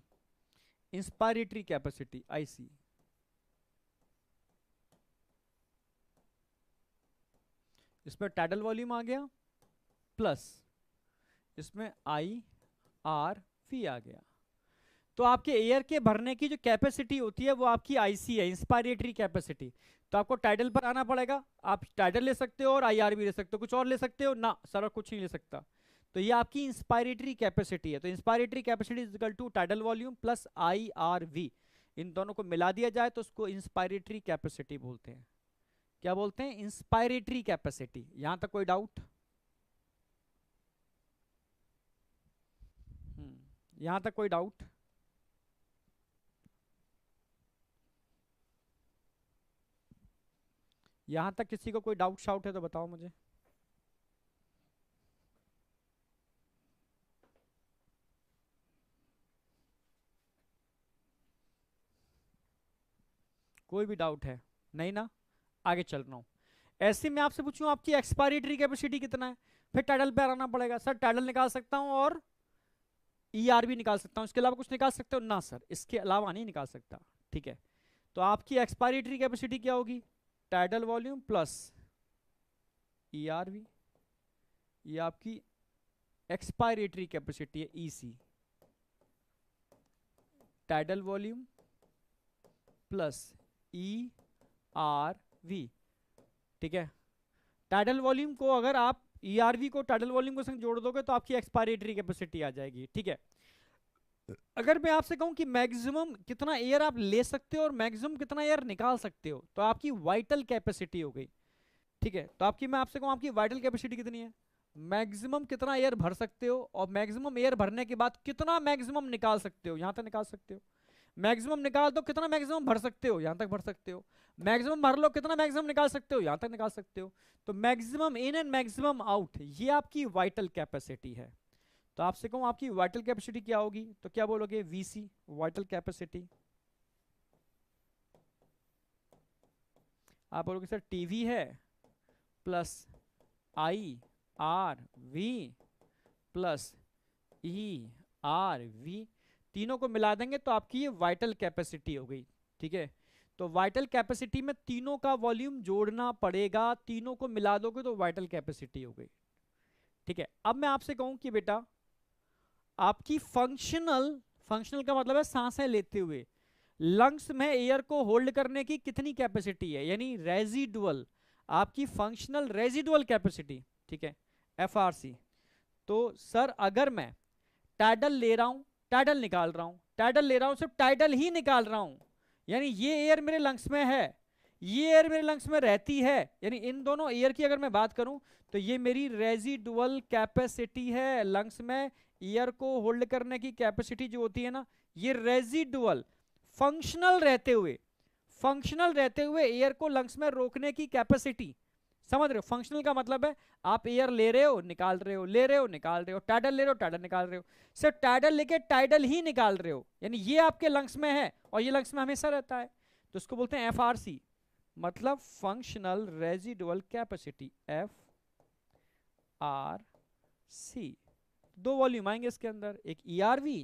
इंस्पायरेटरी कैपेसिटी आईसी। इसमें टाइडल वॉल्यूम आ गया प्लस इसमें आई आर वी आ गया। तो आपके एयर के भरने की जो कैपेसिटी होती है वो आपकी आईसी है, इंस्पायरेटरी कैपेसिटी। तो आपको टाइडल पर आना पड़ेगा, आप टाइडल ले सकते हो और आईआर भी ले सकते हो, कुछ और ले सकते हो ना? सर कुछ नहीं ले सकता। तो ये आपकी इंस्पायरेटरी कैपेसिटी है। तो inspiratory capacity is equal to tidal volume plus I R V, इन दोनों को मिला दिया जाए तो उसको इंस्पायरेटरी कैपेसिटी बोलते हैं। क्या बोलते हैं? Inspiratory capacity. यहां तक कोई डाउट? यहां तक कोई डाउट? यहां तक किसी को कोई डाउट शाउट है तो बताओ मुझे। कोई भी डाउट है? नहीं ना? आगे चल रहा हूं। ऐसे मैं आपसे पूछूं आपकी एक्सपायरेटरी कैपेसिटी कितना है, फिर टाइडल पे आना पड़ेगा। सर टाइडल निकाल सकता हूं और ईआर भी निकाल सकता हूं, इसके अलावा कुछ निकाल सकते हो ना? सर इसके अलावा नहीं निकाल सकता। ठीक है, तो आपकी एक्सपायरेटरी कैपेसिटी क्या होगी? Tidal volume plus E R V, ये आपकी एक्सपायरेटरी कैपेसिटी है EC. Tidal volume plus E R V. ठीक है, टाइडल वॉल्यूम को अगर आप ईआरवी को टाइडल वॉल्यूम के संग जोड़ दोगे तो आपकी एक्सपायरेटरी कैपेसिटी आ जाएगी। ठीक है, अगर मैं आपसे कहूं कि मैक्सिमम कितना एयर आप ले सकते हो और मैक्सिमम कितना एयर निकाल सकते हो, तो आपकी वाइटल कैपेसिटी हो गई। ठीक है, तो आपकी मैं आपसे कहूं आपकी वाइटल कैपेसिटी कितनी है, मैक्सिमम कितना एयर भर सकते हो और मैक्सिमम एयर भरने के बाद कितना मैक्सिमम निकाल सकते हो, यहां तक निकाल सकते हो। मैक्सिमम निकाल दो, कितना मैक्सिमम भर सकते हो, यहां तक भर सकते हो। मैक्सिमम भर लो, कितना मैक्सिमम निकाल सकते हो, यहां तक निकाल सकते हो। तो maximum in and maximum out, ये आपकी वाइटल कैपेसिटी है। तो आपसे कहूं आपकी वाइटल कैपेसिटी क्या होगी, तो क्या बोलोगे? VC, vital capacity. आप बोलोगे सर टीवी है plus I R V plus E R V, तीनों को मिला देंगे तो आपकी ये वाइटल कैपेसिटी हो गई। ठीक है, तो वाइटल कैपेसिटी में तीनों का वॉल्यूम जोड़ना पड़ेगा, तीनों को मिला दोगे तो वाइटल कैपेसिटी हो गई। ठीक है, अब मैं आपसे कहूं कि बेटा आपकी फंक्शनल, फंक्शनल का मतलब है सांसें लेते हुए, लंग्स में एयर को होल्ड करने की कितनी कैपेसिटी है, यानी रेजिडुअल, आपकी फंक्शनल रेजिडुअल कैपेसिटी। ठीक है, एफआरसी। तो सर अगर मैं टाइडल ले रहा हूं, टाइडल निकाल रहा हूं, टाइडल ले रहा हूं, सिर्फ टाइडल ही निकाल रहा हूं, यानी ये एयर मेरे लंग्स में है, ये एयर मेरे लंग्स में रहती है, यानी इन दोनों एयर की अगर मैं बात करूं तो ये मेरी रेजिडुअल कैपेसिटी है लंग्स में। एयर को होल्ड करने की कैपेसिटी जो होती है ना, ये रेजिडुअल फंक्शनल रहते हुए एयर को लंग्स में रोकने की कैपेसिटी, समझ रहे हो? फंक्शनल का मतलब है आप एयर ले रहे हो निकाल रहे हो, ले रहे हो निकाल रहे हो, टाइडल ले रहे हो टाइडल निकाल रहे हो, सिर्फ टाइडल लेके टाइडल ही निकाल रहे हो, यानी ये आपके लंग्स में है और ये लंग्स में हमेशा रहता है, तो इसको बोलते हैं एफआरसी, मतलब functional residual capacity, F R C. दो वॉल्यूम आएंगे इसके अंदर, एक ERV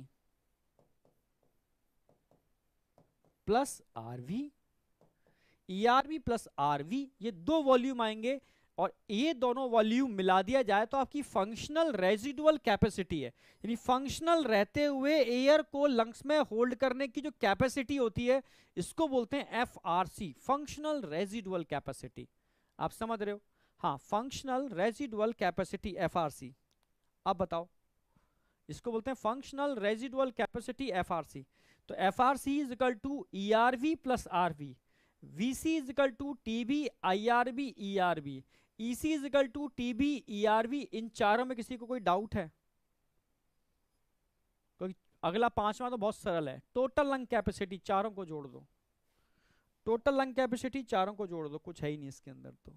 plus RV, ERV plus RV, ये दो वॉल्यूम आएंगे और ये दोनों वॉल्यूम मिला दिया जाए तो आपकी फंक्शनल रेजिडुअल कैपेसिटी है, यानी फंक्शनल रहते हुए एयर को लंग्स में होल्ड करने की जो कैपेसिटी होती है इसको बोलते हैं एफआरसी, फंक्शनल रेजिडुअल कैपेसिटी। आप समझ रहे हो? हाँ, फंक्शनल रेजिडुअल कैपेसिटी एफआरसी। अब बताओ, इसको बोलते हैं फंक्शनल रेजिडुअल कैपेसिटी एफआरसी। तो FRC is equal to ERV plus RV, VC is equal to TB IRB ERB, EC is equal to TB ERB। इन चारों में किसी को कोई डाउट है? कोई? अगला पांचवा तो बहुत सरल है, टोटल लंग कैपेसिटी चारों को जोड़ दो, टोटल लंग कैपेसिटी चारों को जोड़ दो, कुछ है ही नहीं इसके अंदर। तो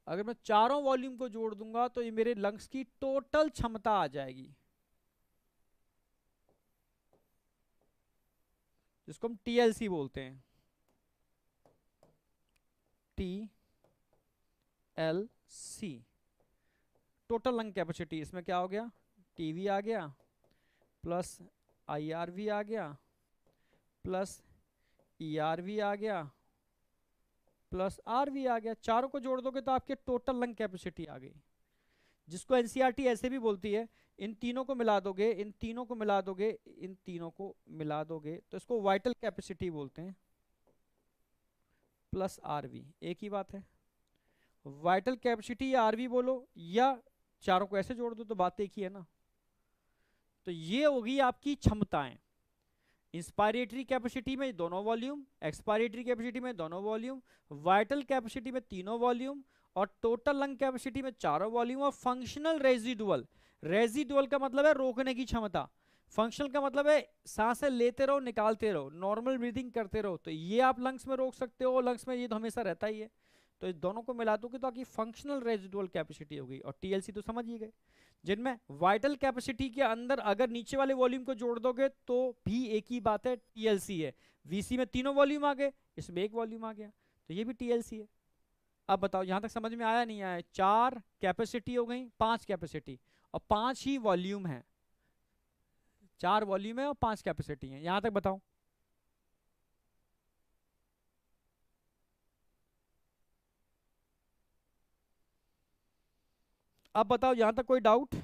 अगर मैं चारों वॉल्यूम को जोड़ दूंगा तो ये मेरे लंग्स की टोटल क्षमता आ जाएगी, जिसको हम TLC बोलते हैं, TLC, टोटल लंग कैपेसिटी। इसमें क्या हो गया? TB आ गया प्लस IRV आ गया प्लस ERV आ गया प्लस RV आ गया, चारों को जोड़ दोगे तो आपके टोटल लंग कैपेसिटी आ गई, जिसको NCERT ऐसे भी बोलती है, इन तीनों को मिला दोगे, इन तीनों को मिला दोगे, इन तीनों को मिला दोगे तो इसको वाइटल कैपेसिटी बोलते हैं प्लस आरवी। एक ही बात है, वाइटल कैपेसिटी या आरवी बोलो या चारों को ऐसे जोड़ दो तो बात एक ही है ना। तो ये होगी आपकी क्षमताएं, इंस्पायरेटरी कैपेसिटी में दोनों वॉल्यूम, एक्सपायरेटरी कैपेसिटी में दोनों वॉल्यूम, वाइटल कैपेसिटी में तीनों वॉल्यूम और टोटल लंग कैपेसिटी में चारों वॉल्यूम, और फंक्शनल रेजिडुअल, रेजिडुअल का मतलब है रोकने की क्षमता, फंक्शनल का मतलब है सांसें लेते रहो निकालते रहो, नॉर्मल ब्रीदिंग करते रहो, तो ये आप लंग्स में रोक सकते हो, लंग्स में ये तो हमेशा रहता ही है। तो इस दोनों को मिला दोगे तो आपकी फंक्शनल रेजिडुअल कैपेसिटी होगी। और टीएलसी तो समझ ही गए, जिनमें वाइटल कैपेसिटी के अंदर अगर नीचे वाले वॉल्यूम को जोड़ दोगे तो भी एक ही बात है, टीएलसी है। वीसी में तीनों वॉल्यूम आ गए, इसमें एक वॉल्यूम आ गया, तो ये भी टीएलसी है। अब बताओ यहां तक समझ में आया नहीं आया? 4 कैपेसिटी हो गई, 5 कैपेसिटी और 5 ही वॉल्यूम है, 4 वॉल्यूम है और 5 कैपेसिटी है। यहां तक बताओ। अब बताओ यहां तक कोई डाउट?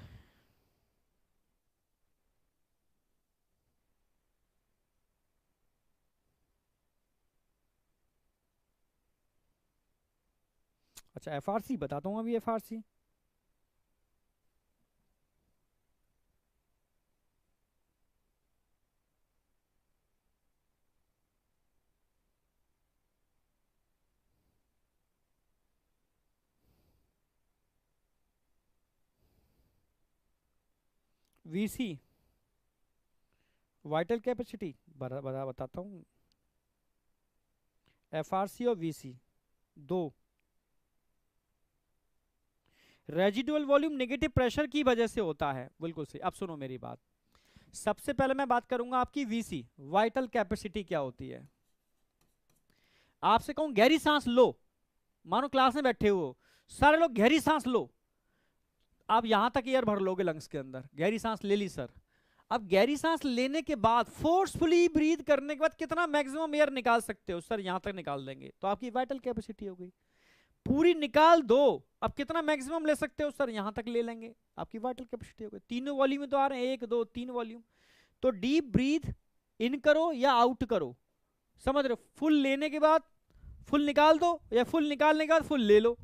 अच्छा, एफआरसी बताता हूं अभी, एफआरसी वीसी वाइटल कैपेसिटी बताता हूं, एफआरसी और वीसी दो रेजिडुअल वॉल्यूम नेगेटिव प्रेशर की वजह से होता है, बिल्कुल सही। अब सुनो मेरी बात, सबसे पहले मैं बात करूंगा आपकी वीसी वाइटल कैपेसिटी क्या होती है। आपसे कहूं गहरी सांस लो, मानो क्लास में बैठे हो सारे लोग गहरी सांस लो, आप यहां तक एयर भर लोगे लंग्स के अंदर, गहरी सांस ले ली सर। अब गहरी सांस लेने के बाद फोर्सफुली ब्रीथ करने के बाद कितना मैक्सिमम एयर निकाल सकते हो सर? यहां तक निकाल देंगे तो आपकी वाइटल कैपेसिटी हो गई। पूरी निकाल दो, अब कितना मैक्सिमम ले सकते हो सर? यहां तक ले लेंगे, आपकी वाइटल कैपेसिटी हो गई। तीनों वॉल्यूम तो आ रहे हैं, 1 2 3 वॉल्यूम। तो डीप ब्रीथ इन करो या आउट करो, समझ रहे हो? फुल लेने के बाद फुल निकाल दो या फुल निकालने के बाद फुल ले लो,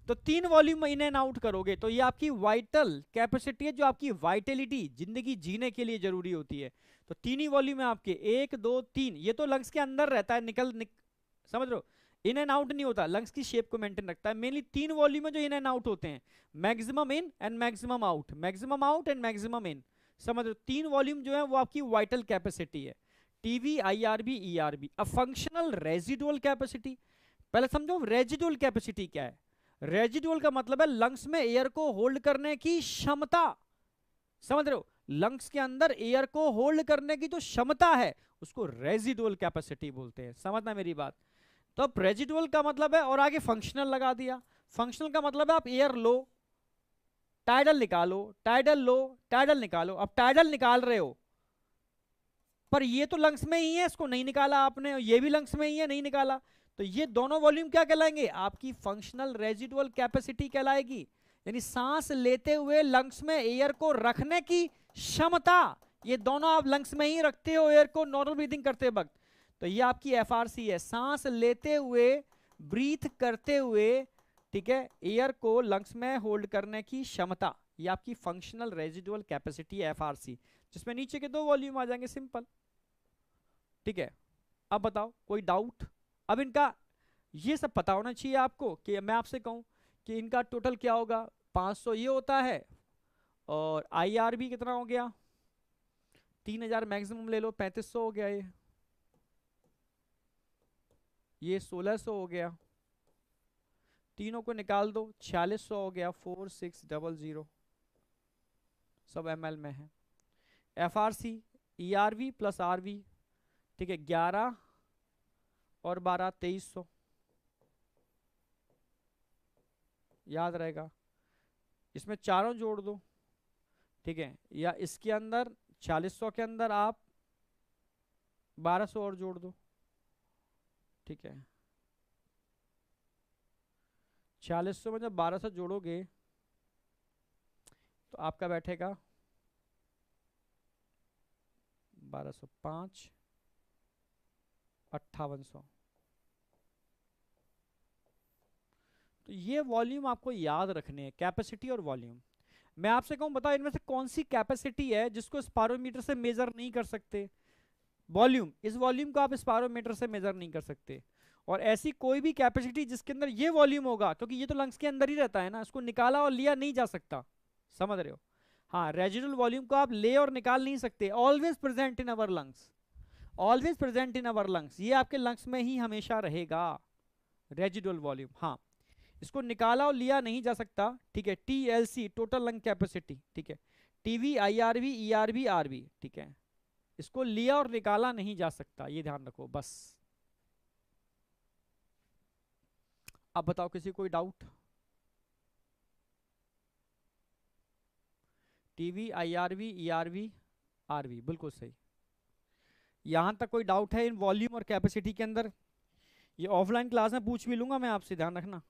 तो 3 वॉल्यूम इन एंड आउट करोगे तो ये आपकी वाइटल कैपेसिटी है, जो आपकी वाइटलिटी जिंदगी जीने के लिए जरूरी होती है। तो 3 ही वॉल्यूम है आपके, 1 2 3। ये तो लंग्स के अंदर रहता है, समझ रहे हो? इन एंड आउट नहीं होता, लंग्स की शेप को मेंटेन रखता है। मेनली 3 वॉल्यूम है जो इन एंड आउट होते हैं, maximum in and maximum out, maximum out and maximum in. समझ रहे हो, 3 वॉल्यूम जो है वो आपकी वाइटल कैपेसिटी है, टीवी, आईआरबी, ईआरबी। अब फंक्शनल रेजिडुअल कैपेसिटी, पहले समझो रेजिडुअल कैपेसिटी क्या है। रेजिडुअल का मतलब है लंग्स में एयर को होल्ड करने की क्षमता, समझ रहे हो, लंग्स के अंदर एयर को होल्ड करने की जो क्षमता है उसको रेजिडुअल कैपेसिटी बोलते हैं, समझना मेरी बात। तो अब रेजिडुअल का मतलब है, और आगे फंक्शनल लगा दिया। फंक्शनल का मतलब है आप एयर लो, टाइडल निकालो, टाइडल लो, टाइडल निकालो। अब टाइडल निकाल रहे हो पर ये तो लंग्स में ही है, इसको नहीं निकाला आपने, ये भी लंग्स में ही है, नहीं निकाला, तो ये दोनों वॉल्यूम क्या कहलाएंगे, आपकी फंक्शनल रेजिडुअल कैपेसिटी कहलाएगी। यानी सांस लेते हुए लंग्स में एयर को रखने की क्षमता, ये दोनों आप लंग्स में ही रखते हो एयर को नॉर्मल ब्रीथिंग करते वक्त, तो ये आपकी एफआरसी है, सांस लेते हुए, ब्रीथ करते हुए, ठीक है, एयर को लंग्स में होल्ड करने की क्षमता, ये आपकी फंक्शनल रेजिडुअल कैपेसिटी है एफआरसी, जिसमें नीचे के 2 वॉल्यूम आ जाएंगे, सिंपल। ठीक है, अब बताओ कोई डाउट। अब इनका ये सब पता होना चाहिए आपको, कि मैं आपसे कहूं कि इनका टोटल क्या होगा, 500 ये होता है, और आईआरबी कितना हो गया, 3000 मैक्सिमम ले लो, 3500 हो गया, ये 1600 हो गया, तीनों को निकाल दो, 4600 हो गया, 4600, सब ml में है। एफआरसी, ईआरवी प्लस आरवी, ठीक है, 11 और 12 2300, याद रहेगा। इसमें चारों जोड़ दो, ठीक है, या इसके अंदर 4600 के अंदर आप 1200 और जोड़ दो, ठीक है, 4600 में जब 1200 जोड़ोगे तो आपका बैठेगा 1205 5800। तो ये वॉल्यूम आपको याद रखने हैं, कैपेसिटी और वॉल्यूम। मैं आपसे कहूं बताओ इनमें से कौन सी कैपेसिटी है जिसको स्पायरोमीटर से मेजर नहीं कर सकते, वॉल्यूम, इस वॉल्यूम को आप स्पायरोमीटर से मेजर नहीं कर सकते। और ऐसी कोई भी कैपेसिटी जिसके अंदर ये वॉल्यूम होगा, क्योंकि ये तो लंग्स के अंदर ही रहता है ना, इसको निकाला और लिया नहीं जा सकता, समझ रहे हो। हाँ, रेजिडुअल वॉल्यूम को आप ले और निकाल नहीं सकते, always present in our lungs, always present in our lungs, ये आपके लंग्स में ही हमेशा रहेगा रेजिडुअल वॉल्यूम। हाँ, इसको निकाला और लिया नहीं जा सकता, ठीक है, टीएलसी टोटल लंग कैपेसिटी, ठीक है, टीवी, आईआरवी, ईआरवी, आरवी, ठीक है, इसको लिया और निकाला नहीं जा सकता, ये ध्यान रखो बस। अब बताओ किसी कोई doubt. TV, IRV, ERV, RV, बिल्कुल सही। यहां तक कोई डाउट है इन वॉल्यूम और कैपेसिटी के अंदर? ये ऑफलाइन क्लास में पूछ भी लूंगा मैं आपसे, ध्यान रखना।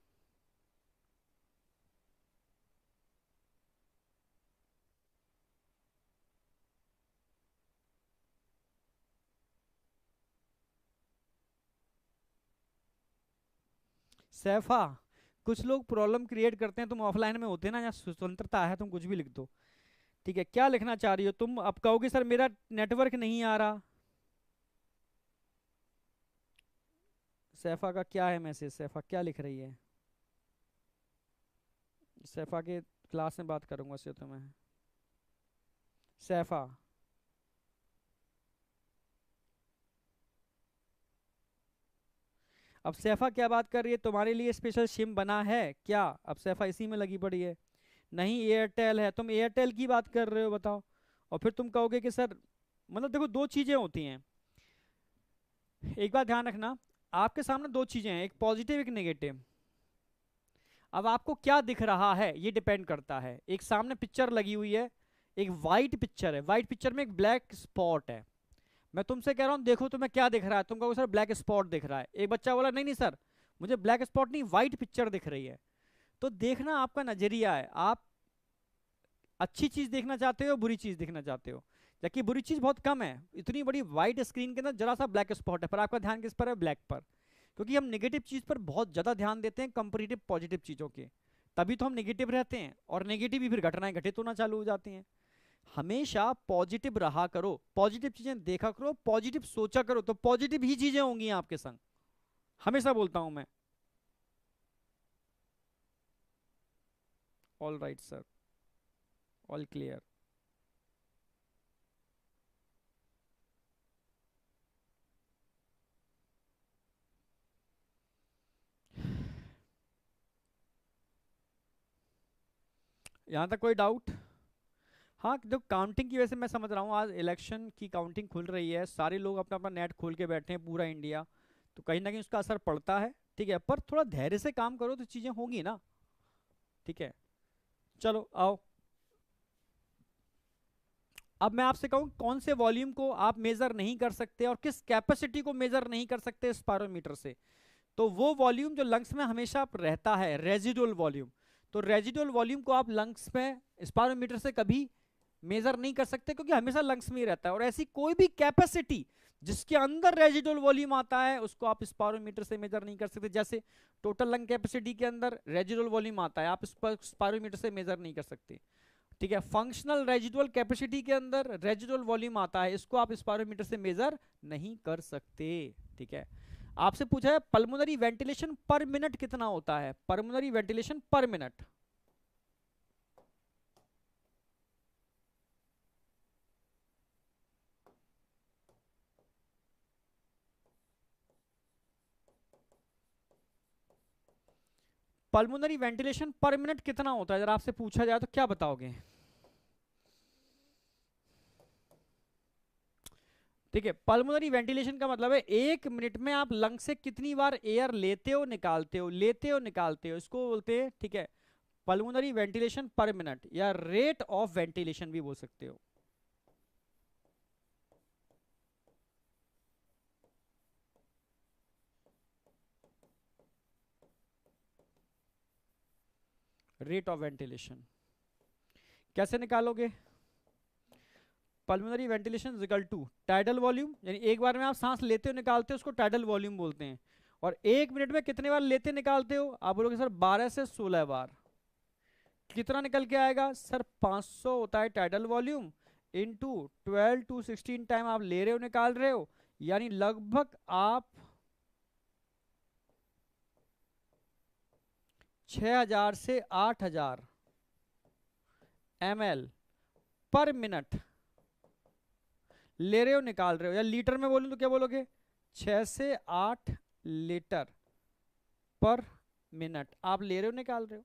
सैफा, कुछ लोग प्रॉब्लम क्रिएट करते हैं, तुम ऑफलाइन में होते ना, यहाँ स्वतंत्रता है, तुम कुछ भी लिख दो, ठीक है। क्या लिखना चाह रही हो तुम? अब कहोगे सर मेरा नेटवर्क नहीं आ रहा। सैफा का क्या है मैसेज, सैफा क्या लिख रही है? सैफा के क्लास में बात करूंगा उससे तो मैं। सैफा, अब सैफा क्या बात कर रही है, तुम्हारे लिए स्पेशल सिम बना है क्या? अब सैफा इसी में लगी पड़ी है। नहीं, एयरटेल है, तुम एयरटेल की बात कर रहे हो, बताओ। और फिर तुम कहोगे कि सर, मतलब देखो 2 चीजें होती हैं, एक बात ध्यान रखना, आपके सामने 2 चीजें हैं, एक पॉजिटिव एक नेगेटिव। अब आपको क्या दिख रहा है ये डिपेंड करता है। एक सामने पिक्चर लगी हुई है, एक वाइट पिक्चर है, वाइट पिक्चर में एक ब्लैक स्पॉट है। मैं तुमसे कह रहा हूं देखो तुम्हें क्या दिख रहा है, तुम कहोगे सर ब्लैक स्पॉट दिख रहा है। एक बच्चा बोला नहीं नहीं सर मुझे ब्लैक स्पॉट नहीं वाइट पिक्चर दिख रही है। तो देखना आपका नजरिया है, आप अच्छी चीज देखना चाहते हो बुरी चीज देखना चाहते हो। जबकि बुरी चीज बहुत कम है, इतनी बड़ी वाइट स्क्रीन के अंदर जरा सा ब्लैक स्पॉट है, पर आपका ध्यान किस पर है? ब्लैक पर। क्योंकि हम नेगेटिव चीज पर बहुत ज्यादा ध्यान देते हैं कंपेरेटिव पॉजिटिव चीजों के, तभी तो हम नेगेटिव रहते हैं, और नेगेटिव ही फिर घटनाएं घटित होना चालू हो जाती हैं। हमेशा पॉजिटिव रहा करो, पॉजिटिव चीजें देखा करो, पॉजिटिव सोचा करो, तो पॉजिटिव ही चीजें होंगी आपके संग। हमेशा बोलता हूं मैं। All right sir, all clear. यहां तक कोई डाउट? हाँ, जो काउंटिंग की वजह से मैं समझ रहा हूँ, आज इलेक्शन की काउंटिंग खुल रही है, सारे लोग अपना अपना नेट खोल के बैठे हैं, पूरा इंडिया, तो कहीं ना कहीं उसका असर पड़ता है। ठीक है, पर थोड़ा धैर्य से काम करो तो चीजें होंगी ना। ठीक है, चलो आओ। अब मैं आपसे कहूँ कौन से वॉल्यूम को आप मेजर नहीं कर सकते और किस कैपेसिटी को मेजर नहीं कर सकते स्पायरोमीटर से। तो वो वॉल्यूम जो लंग्स में हमेशा रहता है, रेजिडुअल वॉल्यूम। तो रेजिडुअल वॉल्यूम को आप लंग्स में स्पायरोमीटर से कभी मेजर नहीं कर सकते, क्योंकि हमेशा लंग्स में ही रहता है। और ऐसी कोई भी कैपेसिटी जिसके अंदर रेजिडुअल वॉल्यूम आता है उसको आप स्पायरोमीटर से मेजर नहीं कर सकते। जैसे टोटल लंग कैपेसिटी के अंदर रेजिडुअल वॉल्यूम आता है, आप स्पायरोमीटर से मेजर नहीं कर सकते। ठीक है, फंक्शनल रेजिडुअल कैपेसिटी के अंदर रेजिडुअल वॉल्यूम आता है, इसको आप स्पायरोमीटर से मेजर नहीं कर सकते। ठीक है, आपसे पूछा है पल्मोनरी वेंटिलेशन पर मिनट कितना होता है, pulmonary ventilation per minute. Pulmonary ventilation per minute कितना होता है, अगर आपसे पूछा जाए तो क्या बताओगे? ठीक है, पल्मोनरी वेंटिलेशन का मतलब है 1 मिनट में आप लंग से कितनी बार एयर लेते हो निकालते हो, लेते हो निकालते हो, इसको बोलते हैं, ठीक है, पल्मोनरी वेंटिलेशन पर मिनट, या रेट ऑफ वेंटिलेशन भी बोल सकते हो। रेट ऑफ वेंटिलेशन कैसे निकालोगे? Pulmonary ventilation equal to tidal volume, यानी एक बार में आप सांस लेते हो निकालते हो उसको टाइडल वॉल्यूम बोलते हैं। और 1 मिनट में कितने बार लेते निकालते हो, आप बोलोगे सर 12 से 16 बार। कितना निकल के आएगा सर? 500 होता है tidal volume, into 12 to 16 time आप ले रहे हो निकाल रहे हो, यानी लगभग आप 6000 से 8000 ml पर मिनट ले रहे हो निकाल रहे हो। या लीटर में बोलूं तो क्या बोलोगे? 6 से 8 लीटर पर मिनट आप ले रहे हो निकाल रहे हो।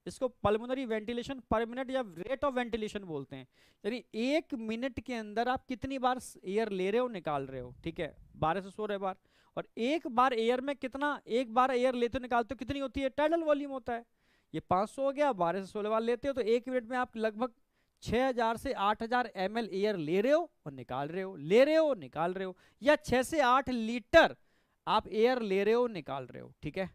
इसको पल्मोनरी वेंटिलेशन पर मिनट या रेट ऑफ वेंटिलेशन बोलते हैं। यानी 1 मिनट के अंदर आप कितनी बार एयर ले रहे हो निकाल रहे हो। ठीक है, 12 से 16 बार। और एक बार एयर में कितना, एक बार एयर लेते हो निकालते हो कितनी होती है? टाइडल वॉल्यूम होता है। ये 500 हो गया, 12 से 16 बार लेते हो तो 1 मिनट में आप लगभग 6000 से 8000 ml एयर ले रहे हो और निकाल रहे हो, ले रहे हो निकाल रहे हो, या 6 से 8 लीटर आप एयर ले रहे हो निकाल रहे हो। ठीक है,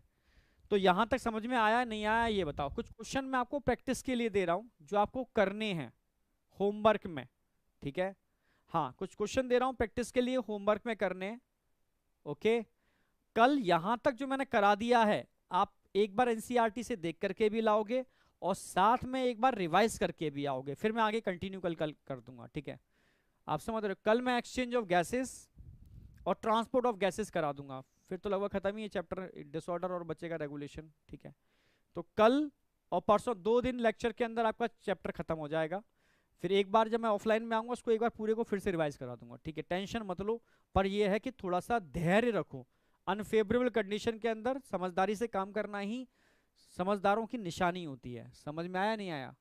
तो यहां तक समझ में आया नहीं आया ये बताओ। कुछ क्वेश्चन मैं आपको प्रैक्टिस के लिए दे रहा हूं जो आपको करने हैं होमवर्क में। ठीक है, हाँ, कुछ क्वेश्चन दे रहा हूं प्रैक्टिस के लिए होमवर्क में करने। ओके, कल यहां तक जो मैंने करा दिया है आप एक बार एनसीईआरटी से देख करके भी लाओगे और साथ में एक बार रिवाइज करके भी आओगे, फिर मैं आगे कंटिन्यू कल कर दूंगा। ठीक है, आप समझ रहे हो? कल मैं एक्सचेंज ऑफ गैसेस और ट्रांसपोर्ट ऑफ गैसेस करा दूंगा, फिर तो लगभग खत्म ही है चैप्टर डिसऑर्डर और बचेगा रेगुलेशन। ठीक है, तो कल और परसों 2 दिन लेक्चर के अंदर आपका चैप्टर खत्म हो जाएगा। फिर एक बार जब मैं ऑफलाइन में आऊंगा उसको एक बार पूरे को फिर से रिवाइज करा दूंगा। ठीक है, टेंशन मत लो, पर यह है कि थोड़ा सा धैर्य रखो। अनफेवरेबल कंडीशन के अंदर समझदारी से काम करना ही समझदारों की निशानी होती है। समझ में आया नहीं आया?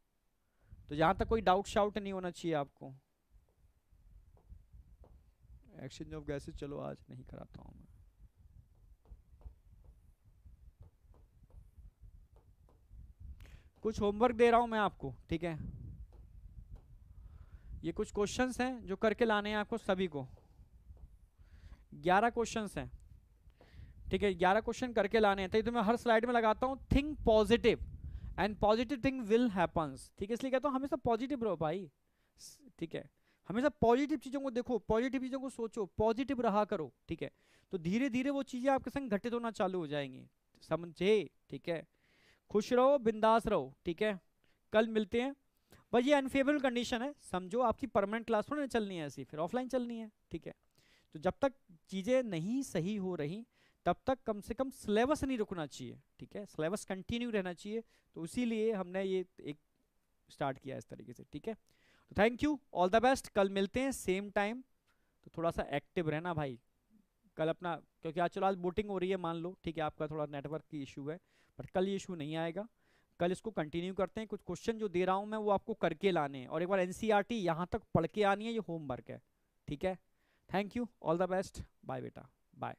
तो यहां तक कोई डाउट शाउट नहीं होना चाहिए आपको। एक्सचेंज ऑफ गैसेस चलो आज नहीं कराता हूं मैं। कुछ होमवर्क दे रहा हूं मैं आपको। ठीक है, ये कुछ क्वेश्चंस हैं जो करके लाने हैं आपको सभी को। 11 क्वेश्चंस हैं। ठीक है, 11 क्वेश्चन करके लाने हैं। तो मैं हर स्लाइड में लगाता हूं think positive and positive thing will happens. ठीक है, इसलिए कहता हूं हमेशा पॉजिटिव रहो भाई। ठीक है, हमेशा पॉजिटिव चीजों को देखो, पॉजिटिव चीजों को सोचो, पॉजिटिव रहा करो। ठीक है, तो धीरे धीरे वो चीजें आपके संग घटित होना चालू हो जाएंगी। समझे? ठीक है, खुश रहो, बिंदास रहो। ठीक है, कल मिलते हैं। बस ये अनफेवरेबल कंडीशन है, समझो आपकी परमानेंट क्लास थोड़ी ना चलनी है ऐसी, फिर ऑफलाइन चलनी है। ठीक है, तो जब तक चीजें नहीं सही हो रही तब तक कम से कम सिलेबस नहीं रुकना चाहिए, ठीक है, सिलेबस कंटिन्यू रहना चाहिए। तो इसीलिए हमने ये एक स्टार्ट किया इस तरीके से, ठीक है। तो thank you, all the best, कल मिलते हैं सेम टाइम। तो थोड़ा सा एक्टिव रहना भाई कल अपना, क्योंकि आज चलो आज वोटिंग हो रही है मान लो, ठीक है, आपका थोड़ा नेटवर्क की इशू है, बट कल ये इशू नहीं आएगा। कल इसको कंटिन्यू करते हैं, कुछ क्वेश्चन जो दे रहा हूँ मैं वो आपको करके लाने हैं, और एक बार एनसीईआरटी यहाँ तक पढ़ के आनी है, ये होमवर्क है, ठीक है। Thank you, all the best, bye बेटा, बाय।